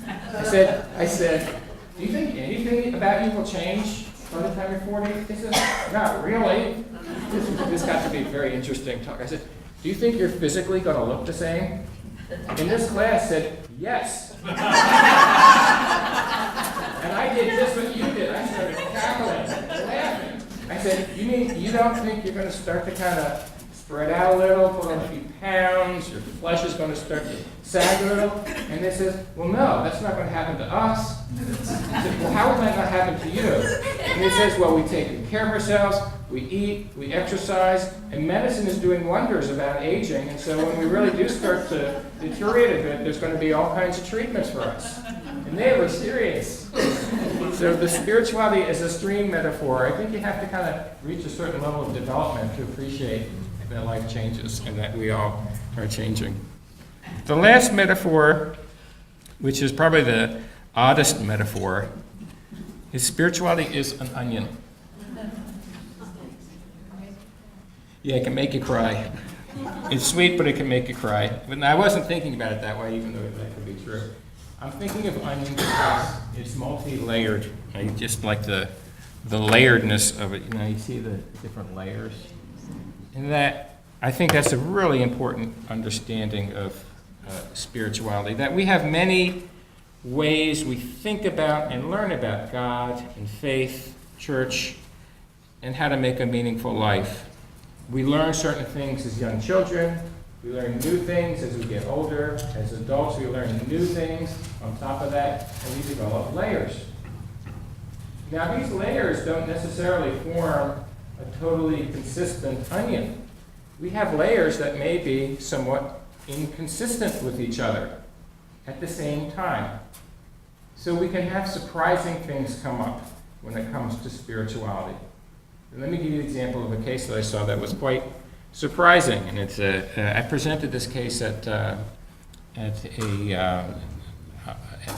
I said, do you think anything about you will change by the time you're 40? He said, not really. This got to be a very interesting talk. I said, do you think you're physically going to look the same? And this class said, yes. And I did just what you did. I started cackling, laughing. I said, you mean you don't think you're going to start to kind of spread out a little, put on a few pounds, your flesh is going to start to sag a little? And they said, well, no, that's not going to happen to us. I said, well, how will that not happen to you? And he says, well, we take care of ourselves, we eat, we exercise, and medicine is doing wonders about aging, and so when we really do start to deteriorate a bit, there's going to be all kinds of treatments for us. And they were serious. So the spirituality is a stream metaphor. I think you have to kind of reach a certain level of development to appreciate that life changes and that we all are changing. The last metaphor, which is probably the oddest metaphor, is spirituality is an onion. Yeah, it can make you cry. It's sweet, but it can make you cry. But I wasn't thinking about it that way, even though that could be true. I'm thinking of onion because it's multi-layered. I just like the layeredness of it. You see the different layers. And that, I think that's a really important understanding of spirituality, that we have many ways we think about and learn about God and faith, church, and how to make a meaningful life. We learn certain things as young children. We learn new things as we get older. As adults, we learn new things on top of that, and we develop layers. Now, these layers don't necessarily form a totally consistent onion. We have layers that may be somewhat inconsistent with each other at the same time. So we can have surprising things come up when it comes to spirituality. And let me give you an example of a case that I saw that was quite surprising. And it's I presented this case at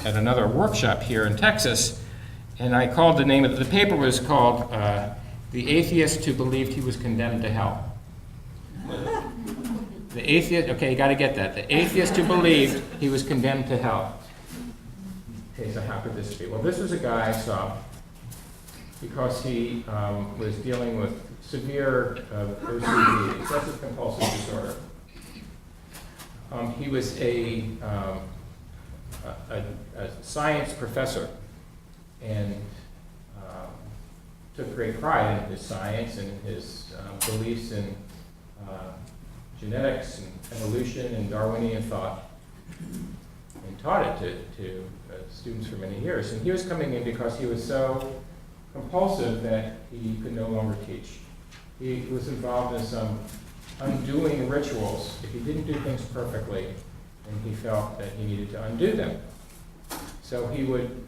another workshop here in Texas, and I called the name of the paper was called "The Atheist Who Believed He Was Condemned to Hell." The atheist, okay, you got to get that. The atheist who believed he was condemned to hell. Okay, so how could this be? Well, this was a guy I saw because he was dealing with severe OCD, obsessive compulsive disorder. He was a science professor and took great pride in his science and his beliefs in genetics and evolution and Darwinian thought, and taught it to students for many years. And he was coming in because he was so compulsive that he could no longer teach. He was involved in some undoing rituals. If he didn't do things perfectly, then he felt that he needed to undo them. So he would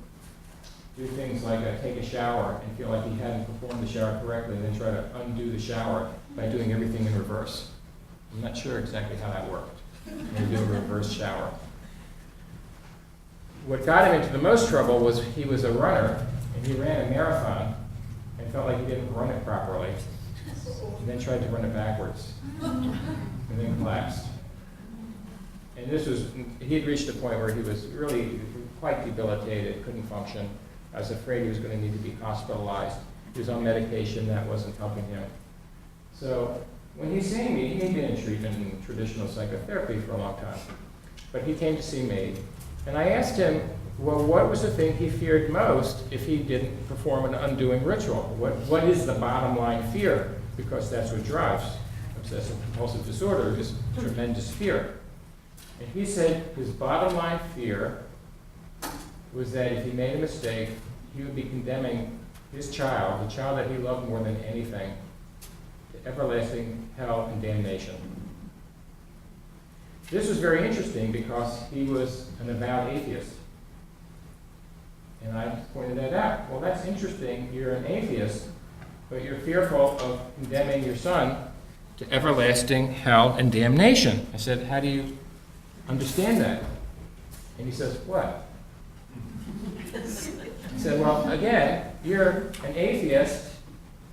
do things like take a shower and feel like he hadn't performed the shower correctly, and then try to undo the shower by doing everything in reverse. I'm not sure exactly how that worked. When you do a reverse shower. What got him into the most trouble was he was a runner, and he ran a marathon and felt like he didn't run it properly, and then tried to run it backwards, and then collapsed. And he had reached a point where he was really quite debilitated, couldn't function. I was afraid he was going to need to be hospitalized. He was on medication, that wasn't helping him. So when he's seeing me, he'd been in treatment in traditional psychotherapy for a long time. But he came to see me, and I asked him, well, what was the thing he feared most if he didn't perform an undoing ritual? What is the bottom line fear? Because that's what drives obsessive compulsive disorder, is tremendous fear. And he said his bottom line fear was that if he made a mistake, he would be condemning his child, the child that he loved more than anything, to everlasting hell and damnation. This was very interesting because he was an avowed atheist. And I pointed that out. Well, that's interesting. You're an atheist, but you're fearful of condemning your son to everlasting hell and damnation. I said, how do you understand that? And he says, what? I said, well, again, you're an atheist,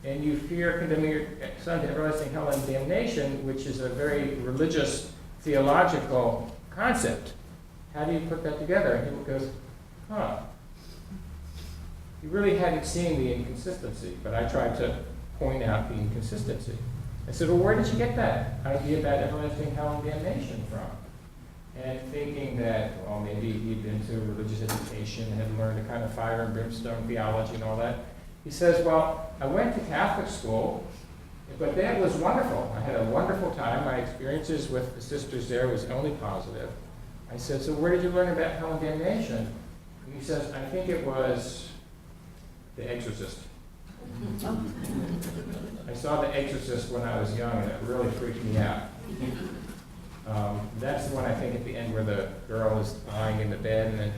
and you fear condemning your son to everlasting hell and damnation, which is a very religious, theological concept. How do you put that together? And he goes, huh. He really hadn't seen the inconsistency, but I tried to point out the inconsistency. I said, well, where did you get that idea about everlasting hell and damnation from? And thinking that, well, maybe he'd been to religious education and had learned a kind of fire and brimstone theology and all that. He says, well, I went to Catholic school, but that was wonderful. I had a wonderful time. My experiences with the sisters there was only positive. I said, so where did you learn about hell and damnation? And he says, I think it was The Exorcist. I saw The Exorcist when I was young, and it really freaked me out. That's the one, I think, at the end where the girl is lying in the bed and then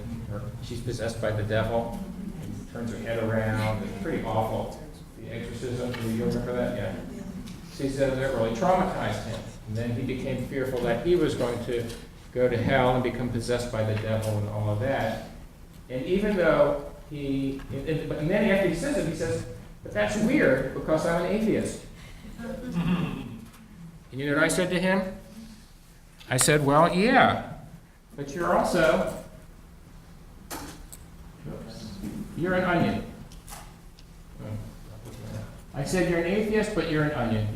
she's possessed by the devil and turns her head around. It's pretty awful. The exorcism, do you remember that? Yeah. So he said it really traumatized him. And then he became fearful that he was going to go to hell and become possessed by the devil and all of that. And even though and then after he says it, he says, but that's weird because I'm an atheist. And you know what I said to him? I said, well, yeah, but you're also, you're an onion. I said, you're an atheist, but you're an onion.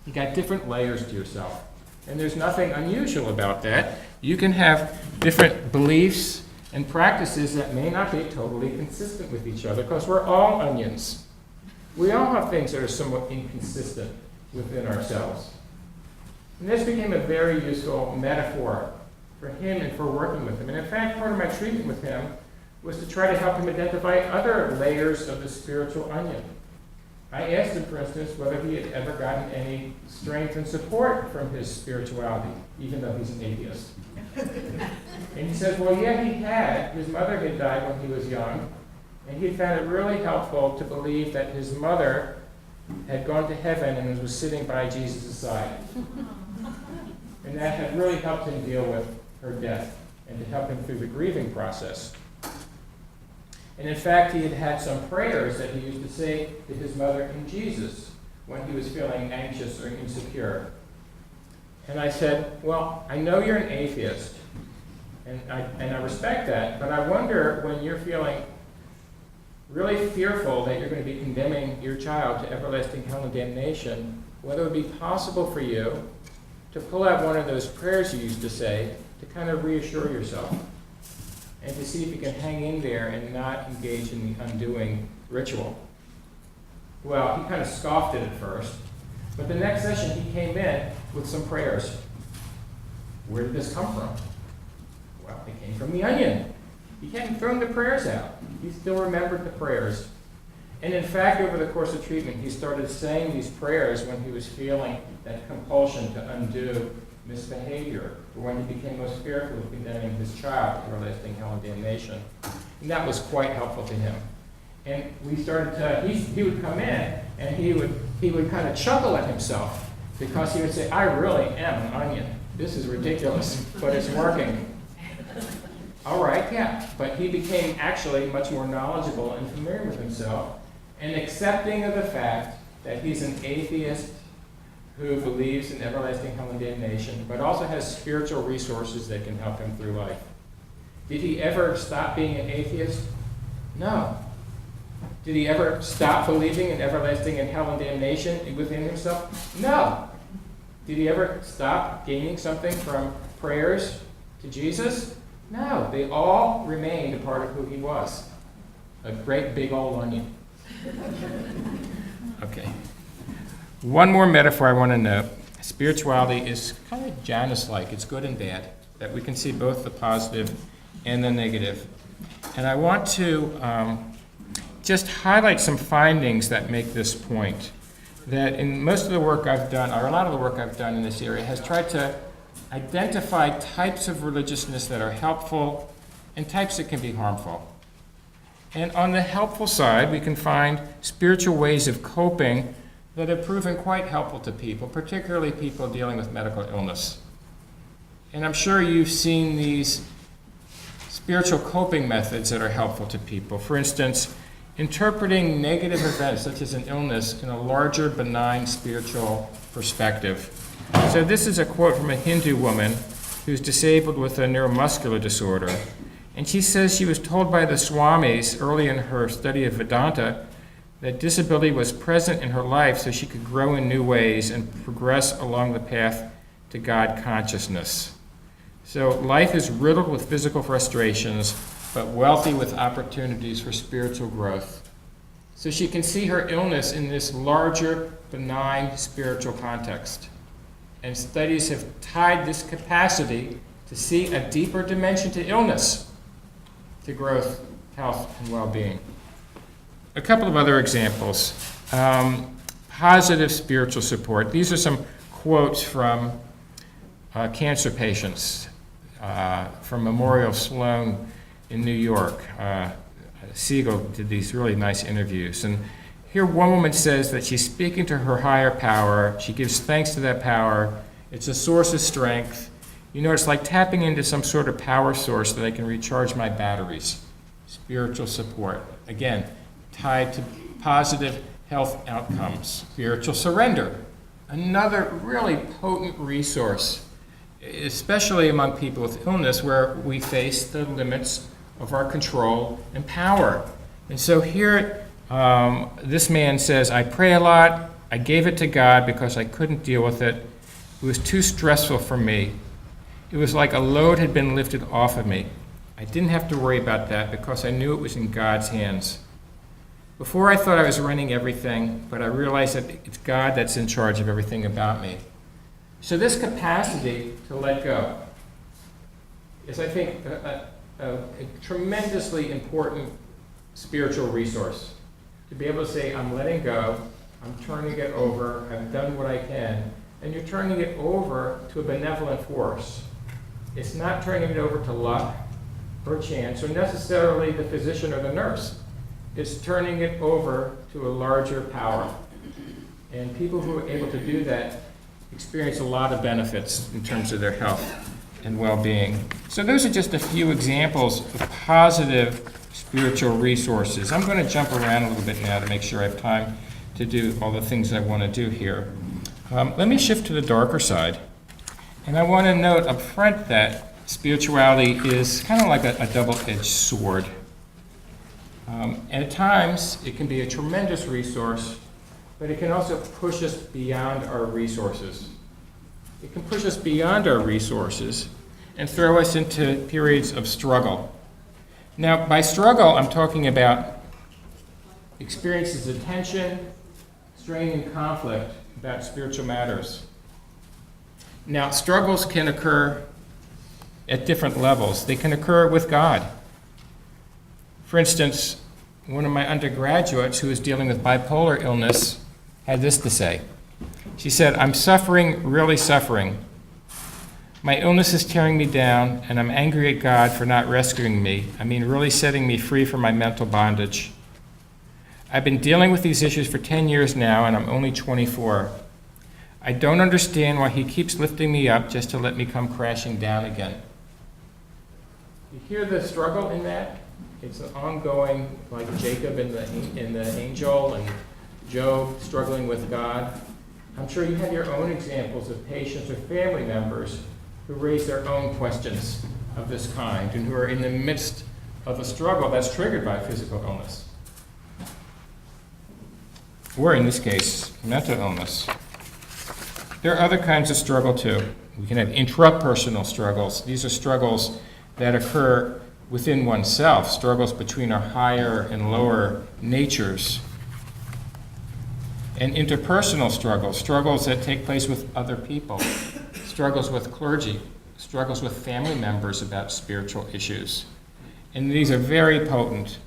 You got different layers to yourself. And there's nothing unusual about that. You can have different beliefs and practices that may not be totally consistent with each other because we're all onions. We all have things that are somewhat inconsistent within ourselves. And this became a very useful metaphor for him and for working with him. And in fact, part of my treatment with him was to try to help him identify other layers of the spiritual onion. I asked him, for instance, whether he had ever gotten any strength and support from his spirituality, even though he's an atheist. And he says, well, yeah, he had. His mother had died when he was young, and he found it really helpful to believe that his mother had gone to heaven and was sitting by Jesus' side. And that had really helped him deal with her death and to help him through the grieving process. And in fact, he had had some prayers that he used to say to his mother and Jesus when he was feeling anxious or insecure. And I said, well, I know you're an atheist, and I respect that, but I wonder when you're feeling really fearful that you're going to be condemning your child to everlasting hell and damnation, whether it would be possible for you to pull out one of those prayers you used to say to kind of reassure yourself and to see if you can hang in there and not engage in the undoing ritual. Well, he kind of scoffed at it first, but the next session he came in with some prayers. Where did this come from? Well, it came from the onion. He hadn't thrown the prayers out. He still remembered the prayers. And in fact, over the course of treatment, he started saying these prayers when he was feeling that compulsion to undo misbehavior, or when he became most fearful of condemning his child to everlasting hell and damnation. And that was quite helpful to him. And we started to, he would come in and he would kind of chuckle at himself because he would say, I really am an onion. This is ridiculous, but it's working. All right, yeah. But he became actually much more knowledgeable and familiar with himself and accepting of the fact that he's an atheist who believes in everlasting hell and damnation, but also has spiritual resources that can help him through life. Did he ever stop being an atheist? No. Did he ever stop believing in everlasting and hell and damnation within himself? No. Did he ever stop gaining something from prayers to Jesus? No. They all remained a part of who he was. A great big old onion. Okay. One more metaphor I want to note. Spirituality is kind of Janus-like. It's good and bad, that we can see both the positive and the negative. And I want to just highlight some findings that make this point. That in most of the work I've done, or a lot of the work I've done in this area, has tried to identify types of religiousness that are helpful and types that can be harmful. And on the helpful side, we can find spiritual ways of coping that have proven quite helpful to people, particularly people dealing with medical illness. And I'm sure you've seen these spiritual coping methods that are helpful to people. For instance, interpreting negative events such as an illness in a larger benign spiritual perspective. So this is a quote from a Hindu woman who's disabled with a neuromuscular disorder. And she says she was told by the Swamis early in her study of Vedanta that disability was present in her life so she could grow in new ways and progress along the path to God consciousness. So life is riddled with physical frustrations, but wealthy with opportunities for spiritual growth. So she can see her illness in this larger, benign spiritual context. And studies have tied this capacity to see a deeper dimension to illness, to growth, health, and well-being. A couple of other examples. Positive spiritual support. These are some quotes from cancer patients from Memorial Sloan in New York. Siegel did these really nice interviews. And here one woman says that she's speaking to her higher power. She gives thanks to that power. It's a source of strength. You know, it's like tapping into some sort of power source that I can recharge my batteries. Spiritual support. Again, tied to positive health outcomes. Spiritual surrender. Another really potent resource, especially among people with illness where we face the limits of our control and power. And so here, this man says, I pray a lot. I gave it to God because I couldn't deal with it. It was too stressful for me. It was like a load had been lifted off of me. I didn't have to worry about that because I knew it was in God's hands. Before I thought I was running everything, but I realized that it's God that's in charge of everything about me. So this capacity to let go is, I think, a tremendously important spiritual resource. To be able to say, I'm letting go, I'm turning it over, I've done what I can, and you're turning it over to a benevolent force. It's not turning it over to luck or chance or necessarily the physician or the nurse. It's turning it over to a larger power. And people who are able to do that experience a lot of benefits in terms of their health and well-being. So those are just a few examples of positive spiritual resources. I'm going to jump around a little bit now to make sure I have time to do all the things I want to do here. Let me shift to the darker side. And I want to note up front that spirituality is kind of like a double-edged sword. And at times, it can be a tremendous resource, but it can also push us beyond our resources. It can push us beyond our resources and throw us into periods of struggle. Now, by struggle, I'm talking about experiences of tension, strain, and conflict about spiritual matters. Now, struggles can occur at different levels. They can occur with God. For instance, one of my undergraduates who was dealing with bipolar illness had this to say. She said, I'm suffering, really suffering. My illness is tearing me down, and I'm angry at God for not rescuing me. I mean, really setting me free from my mental bondage. I've been dealing with these issues for 10 years now, and I'm only 24. I don't understand why he keeps lifting me up just to let me come crashing down again. You hear the struggle in that? It's an ongoing, like Jacob in the angel and Job struggling with God. I'm sure you have your own examples of patients or family members who raise their own questions of this kind and who are in the midst of a struggle that's triggered by physical illness. Or in this case, mental illness. There are other kinds of struggle too. We can have intrapersonal struggles. These are struggles that occur within oneself, struggles between our higher and lower natures. And interpersonal struggles, struggles that take place with other people, struggles with clergy, struggles with family members about spiritual issues. And these are very potent.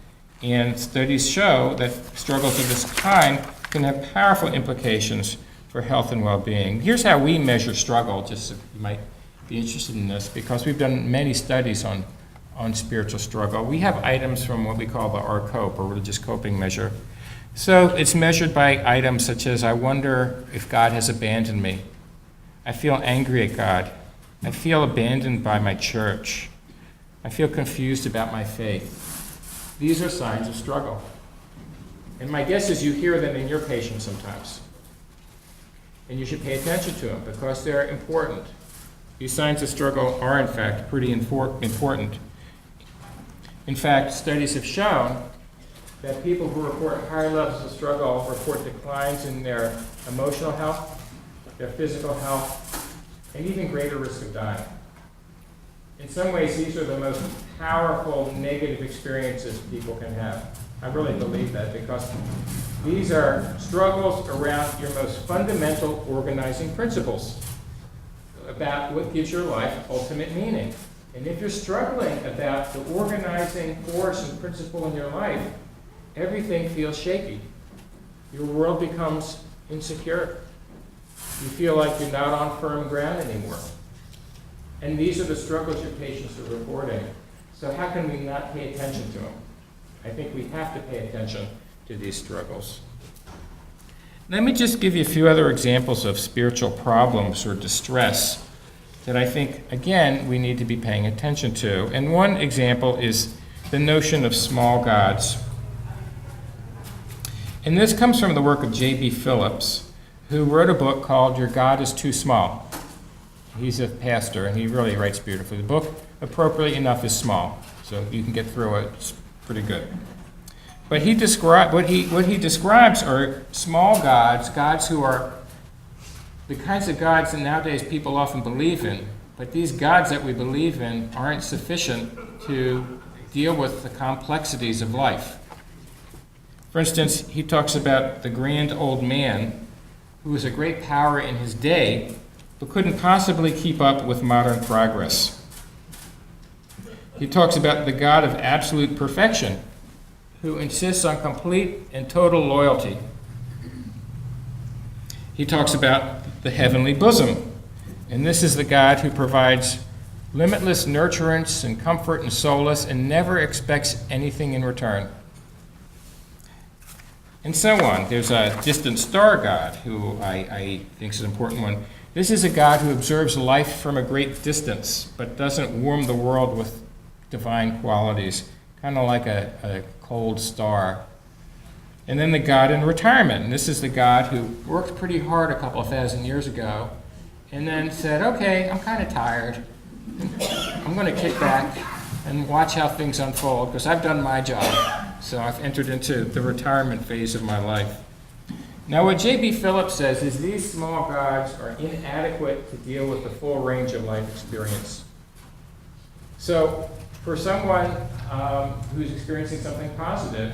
And studies show that struggles of this kind can have powerful implications for health and well-being. Here's how we measure struggle, just so you might be interested in this, because we've done many studies on spiritual struggle. We have items from what we call the RCOPE, or religious coping measure. So it's measured by items such as, I wonder if God has abandoned me. I feel angry at God. I feel abandoned by my church. I feel confused about my faith. These are signs of struggle. And my guess is you hear them in your patients sometimes. And you should pay attention to them because they're important. These signs of struggle are, in fact, pretty important. In fact, studies have shown that people who report higher levels of struggle report declines in their emotional health, their physical health, and even greater risk of dying. In some ways, these are the most powerful negative experiences people can have. I really believe that because these are struggles around your most fundamental organizing principles about what gives your life ultimate meaning. And if you're struggling about the organizing force and principle in your life, everything feels shaky. Your world becomes insecure. You feel like you're not on firm ground anymore. And these are the struggles your patients are reporting. So how can we not pay attention to them? I think we have to pay attention to these struggles. Let me just give you a few other examples of spiritual problems or distress that I think, again, we need to be paying attention to. And one example is the notion of small gods. And this comes from the work of J.B. Phillips, who wrote a book called Your God is Too Small. He's a pastor, and he really writes beautifully. The book, appropriately enough, is small, so you can get through it. It's pretty good. But what he describes are small gods, gods who are the kinds of gods that nowadays people often believe in. But these gods that we believe in aren't sufficient to deal with the complexities of life. For instance, he talks about the grand old man who was a great power in his day, but couldn't possibly keep up with modern progress. He talks about the God of absolute perfection, who insists on complete and total loyalty. He talks about the heavenly bosom, and this is the God who provides limitless nurturance and comfort and solace and never expects anything in return. And so on. There's a distant star God who I think is an important one. This is a God who observes life from a great distance, but doesn't warm the world with divine qualities, kind of like a cold star. And then the God in retirement. And this is the God who worked pretty hard a couple of thousand years ago and then said, okay, I'm kind of tired. I'm going to kick back and watch how things unfold because I've done my job. So I've entered into the retirement phase of my life. Now what J.B. Phillips says is these small gods are inadequate to deal with the full range of life experience. So for someone who's experiencing something positive,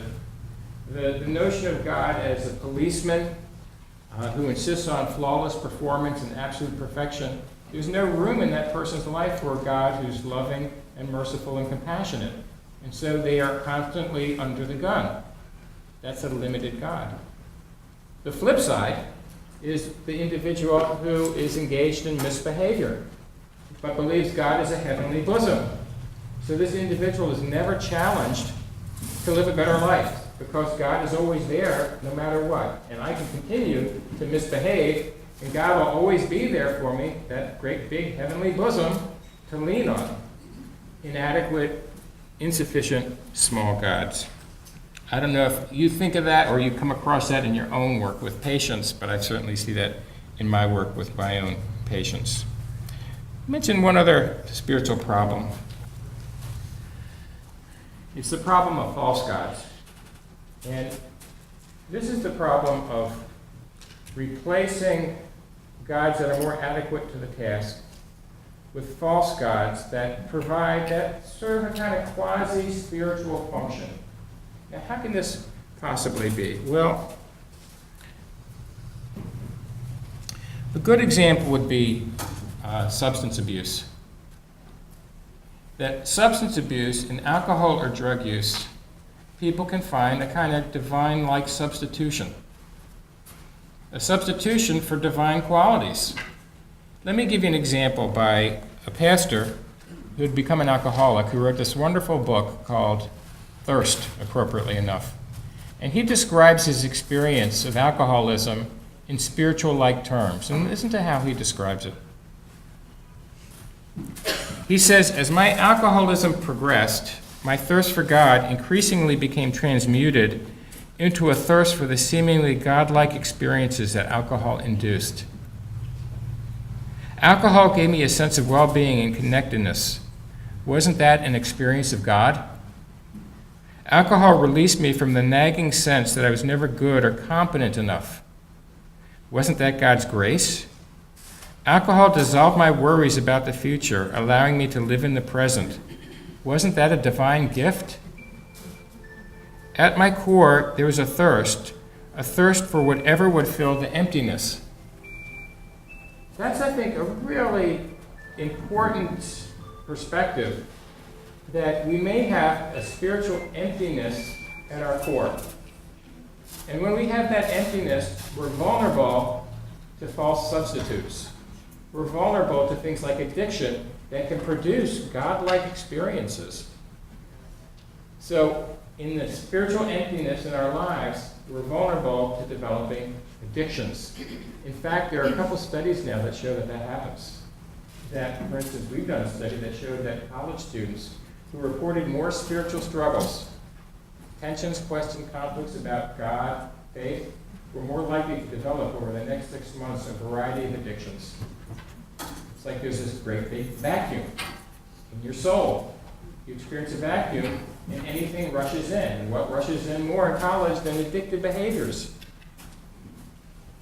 the notion of God as a policeman who insists on flawless performance and absolute perfection, there's no room in that person's life for a God who's loving and merciful and compassionate. And so they are constantly under the gun. That's a limited God. The flip side is the individual who is engaged in misbehavior, but believes God is a heavenly bosom. So this individual is never challenged to live a better life because God is always there no matter what. And I can continue to misbehave, and God will always be there for me, that great big heavenly bosom to lean on. Inadequate, insufficient, small gods. I don't know if you think of that or you come across that in your own work with patients, but I certainly see that in my work with my own patients. I'll mention one other spiritual problem. It's the problem of false gods. And this is the problem of replacing gods that are more adequate to the task with false gods that provide that sort of a kind of quasi-spiritual function. Now, how can this possibly be? Well, a good example would be substance abuse. That substance abuse and alcohol or drug use, people can find a kind of divine-like substitution. A substitution for divine qualities. Let me give you an example by a pastor who had become an alcoholic who wrote this wonderful book called Thirst, appropriately enough. And he describes his experience of alcoholism in spiritual-like terms. And listen to how he describes it. He says, as my alcoholism progressed, my thirst for God increasingly became transmuted into a thirst for the seemingly godlike experiences that alcohol induced. Alcohol gave me a sense of well-being and connectedness. Wasn't that an experience of God? Alcohol released me from the nagging sense that I was never good or competent enough. Wasn't that God's grace? Alcohol dissolved my worries about the future, allowing me to live in the present. Wasn't that a divine gift? At my core, there was a thirst for whatever would fill the emptiness. That's, I think, a really important perspective, that we may have a spiritual emptiness at our core. And when we have that emptiness, we're vulnerable to false substitutes. We're vulnerable to things like addiction that can produce godlike experiences. So, in the spiritual emptiness in our lives, we're vulnerable to developing addictions. In fact, there are a couple studies now that show that that happens. That, for instance, we've done a study that showed that college students who reported more spiritual struggles, tensions, questions, conflicts about God, faith, were more likely to develop over the next 6 months a variety of addictions. It's like there's this great big vacuum in your soul. You experience a vacuum, and anything rushes in. And what rushes in more in college than addictive behaviors?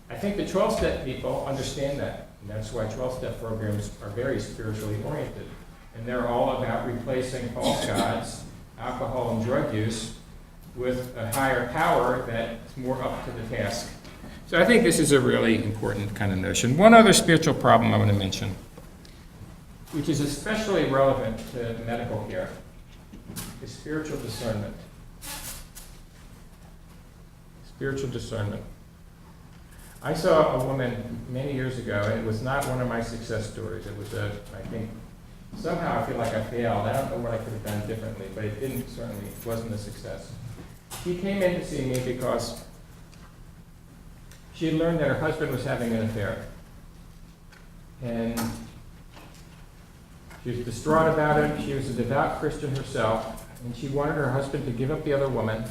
I think the 12-step people understand that. And that's why 12-step programs are very spiritually oriented. And they're all about replacing false gods, alcohol and drug use, with a higher power that's more up to the task. So I think this is a really important kind of notion. One other spiritual problem I want to mention, which is especially relevant to medical care, is spiritual discernment. Spiritual discernment. I saw a woman many years ago, and it was not one of my success stories. It was I think, somehow I feel like I failed. I don't know what I could have done differently, but it certainly wasn't a success. She came in to see me because she had learned that her husband was having an affair. And she was distraught about it. She was a devout Christian herself, and she wanted her husband to give up the other woman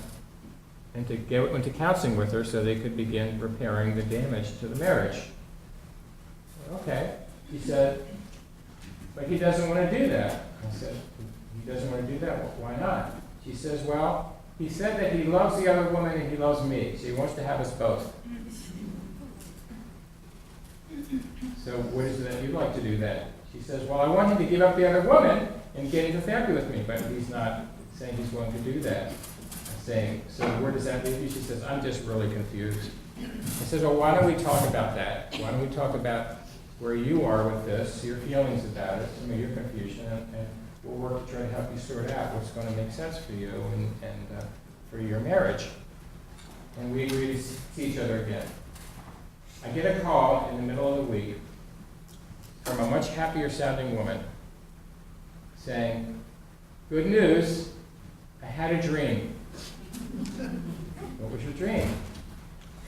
and to go into counseling with her so they could begin repairing the damage to the marriage. Okay, she said, but he doesn't want to do that. I said, he doesn't want to do that? Well, why not? She says, well, he said that he loves the other woman and he loves me, so he wants to have us both. So what is it that you'd like to do then? She says, well, I want him to give up the other woman and get into therapy with me, but he's not saying he's willing to do that. I'm saying, so where does that leave you? She says, I'm just really confused. I says, well, why don't we talk about that? Why don't we talk about where you are with this, your feelings about it, some of your confusion, and we'll work to try to help you sort out what's going to make sense for you and for your marriage. And we agree to see each other again. I get a call in the middle of the week from a much happier sounding woman saying, good news, I had a dream. What was your dream?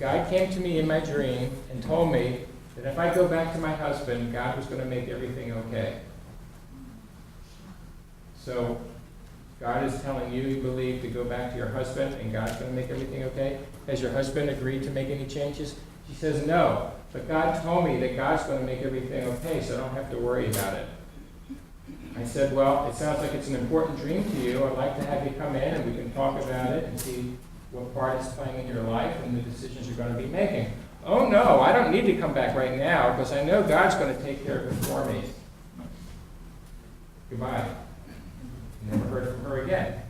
God came to me in my dream and told me that if I go back to my husband, God was going to make everything okay. So God is telling you, you believe, to go back to your husband and God's going to make everything okay? Has your husband agreed to make any changes? She says, no, but God told me that God's going to make everything okay, so I don't have to worry about it. I said, well, it sounds like it's an important dream to you. I'd like to have you come in and we can talk about it and see what part it's playing in your life and the decisions you're going to be making. Oh, no, I don't need to come back right now because I know God's going to take care of it for me. Goodbye. Never heard from her again.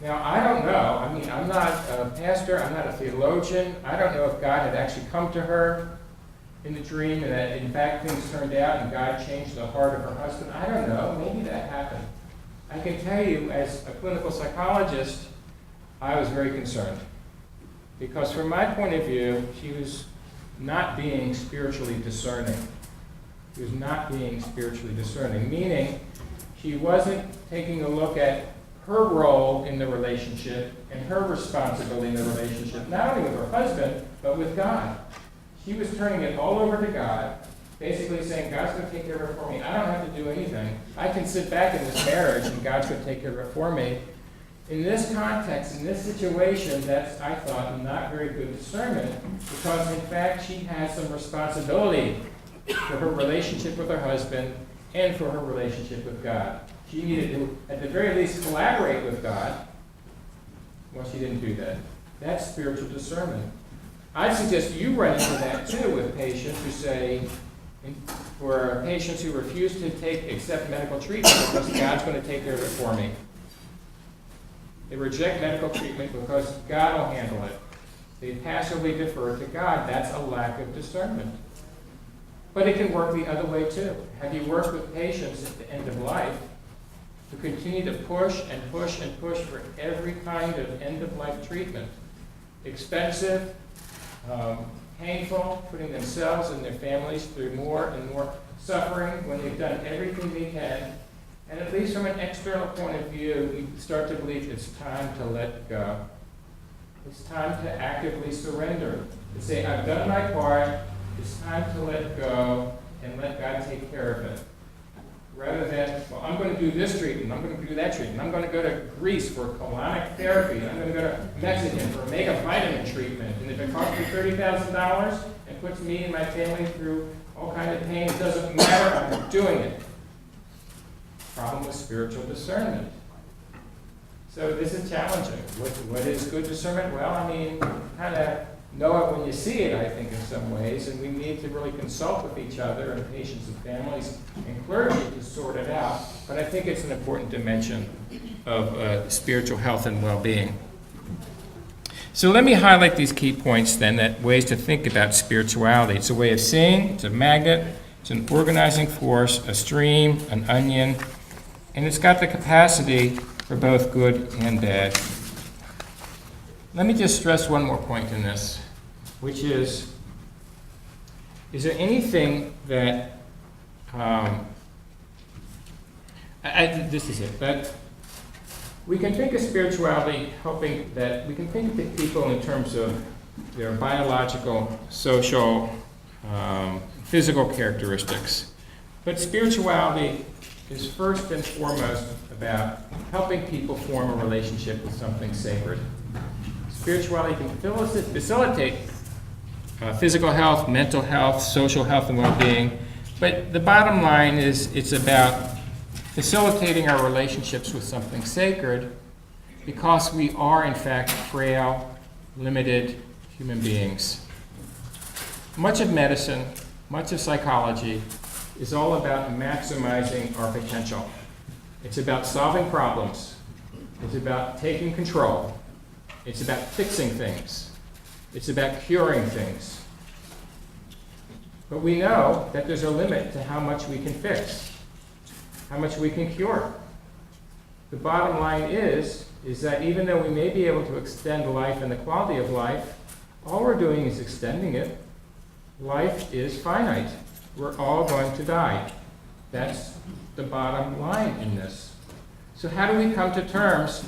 Now, I don't know. I mean, I'm not a pastor. I'm not a theologian. I don't know if God had actually come to her in the dream and that, in fact, things turned out and God changed the heart of her husband. I don't know. Maybe that happened. I can tell you, as a clinical psychologist, I was very concerned. Because from my point of view, she was not being spiritually discerning. She was not being spiritually discerning, meaning she wasn't taking a look at her role in the relationship and her responsibility in the relationship, not only with her husband, but with God. She was turning it all over to God, basically saying, God's going to take care of it for me. I don't have to do anything. I can sit back in this marriage and God's going to take care of it for me. In this context, in this situation, that's, I thought, not very good discernment, because in fact she has some responsibility for her relationship with her husband and for her relationship with God. She needed to, at the very least, collaborate with God. Well, she didn't do that. That's spiritual discernment. I suggest you run into that too with patients who say, for patients who refuse to accept medical treatment because God's going to take care of it for me. They reject medical treatment because God will handle it. They passively defer to God. That's a lack of discernment. But it can work the other way too. Have you worked with patients at the end of life who continue to push and push and push for every kind of end-of-life treatment? Expensive, painful, putting themselves and their families through more and more suffering when they've done everything they can. And at least from an external point of view, you start to believe it's time to let go. It's time to actively surrender. To say, I've done my part, it's time to let go and let God take care of it. Rather than, well, I'm going to do this treatment, I'm going to do that treatment, I'm going to go to Greece for colonic therapy, I'm going to go to Mexico for a mega vitamin treatment, and if it costs me $30,000 and puts me and my family through all kinds of pain, it doesn't matter, I'm doing it. Problem with spiritual discernment. So this is challenging. What is good discernment? Well, I mean, kind of know it when you see it, I think, in some ways, and we need to really consult with each other and patients and families and clergy to sort it out. But I think it's an important dimension of spiritual health and well-being. So let me highlight these key points then, that ways to think about spirituality. It's a way of seeing, it's a magnet, it's an organizing force, a stream, an onion, and it's got the capacity for both good and bad. Let me just stress one more point in this, which is there anything that, this is it, that we can think of spirituality helping, that we can think of people in terms of their biological, social, physical characteristics. But spirituality is first and foremost about helping people form a relationship with something sacred. Spirituality can facilitate physical health, mental health, social health, and well-being. But the bottom line is it's about facilitating our relationships with something sacred, because we are, in fact, frail, limited human beings. Much of medicine, much of psychology is all about maximizing our potential. It's about solving problems. It's about taking control. It's about fixing things. It's about curing things. But we know that there's a limit to how much we can fix, how much we can cure. The bottom line is that even though we may be able to extend life and the quality of life, all we're doing is extending it. Life is finite. We're all going to die. That's the bottom line in this. So how do we come to terms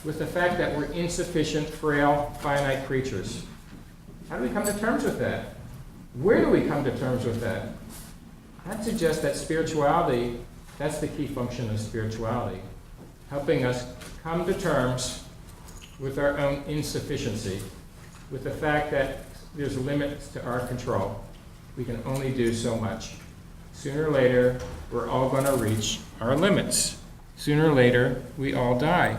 with the fact that we're insufficient, frail, finite creatures? How do we come to terms with that? Where do we come to terms with that? I'd suggest that spirituality, that's the key function of spirituality, helping us come to terms with our own insufficiency, with the fact that there's limits to our control. We can only do so much. Sooner or later, we're all going to reach our limits. Sooner or later, we all die.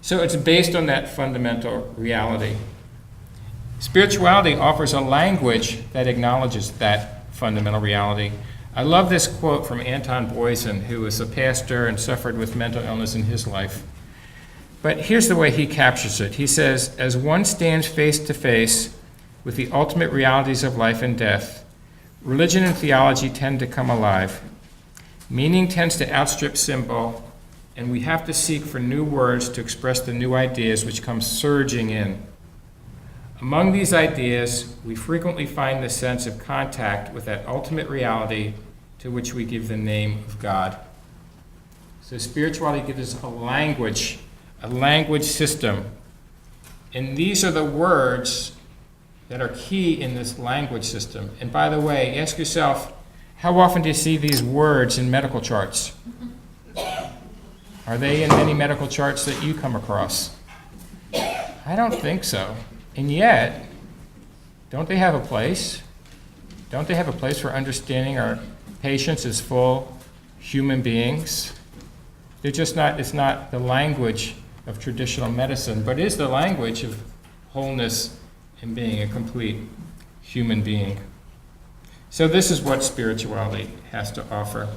So it's based on that fundamental reality. Spirituality offers a language that acknowledges that fundamental reality. I love this quote from Anton Boysen, who was a pastor and suffered with mental illness in his life. But here's the way he captures it. He says, "As one stands face to face with the ultimate realities of life and death, religion and theology tend to come alive. Meaning tends to outstrip symbol, and we have to seek for new words to express the new ideas which come surging in. Among these ideas, we frequently find the sense of contact with that ultimate reality to which we give the name of God." So spirituality gives us a language system. And these are the words that are key in this language system. And by the way, ask yourself, how often do you see these words in medical charts? Are they in many medical charts that you come across? I don't think so. And yet, don't they have a place? Don't they have a place for understanding our patients as full human beings? They're just not, it's not the language of traditional medicine, but it is the language of wholeness and being a complete human being. So this is what spirituality has to offer.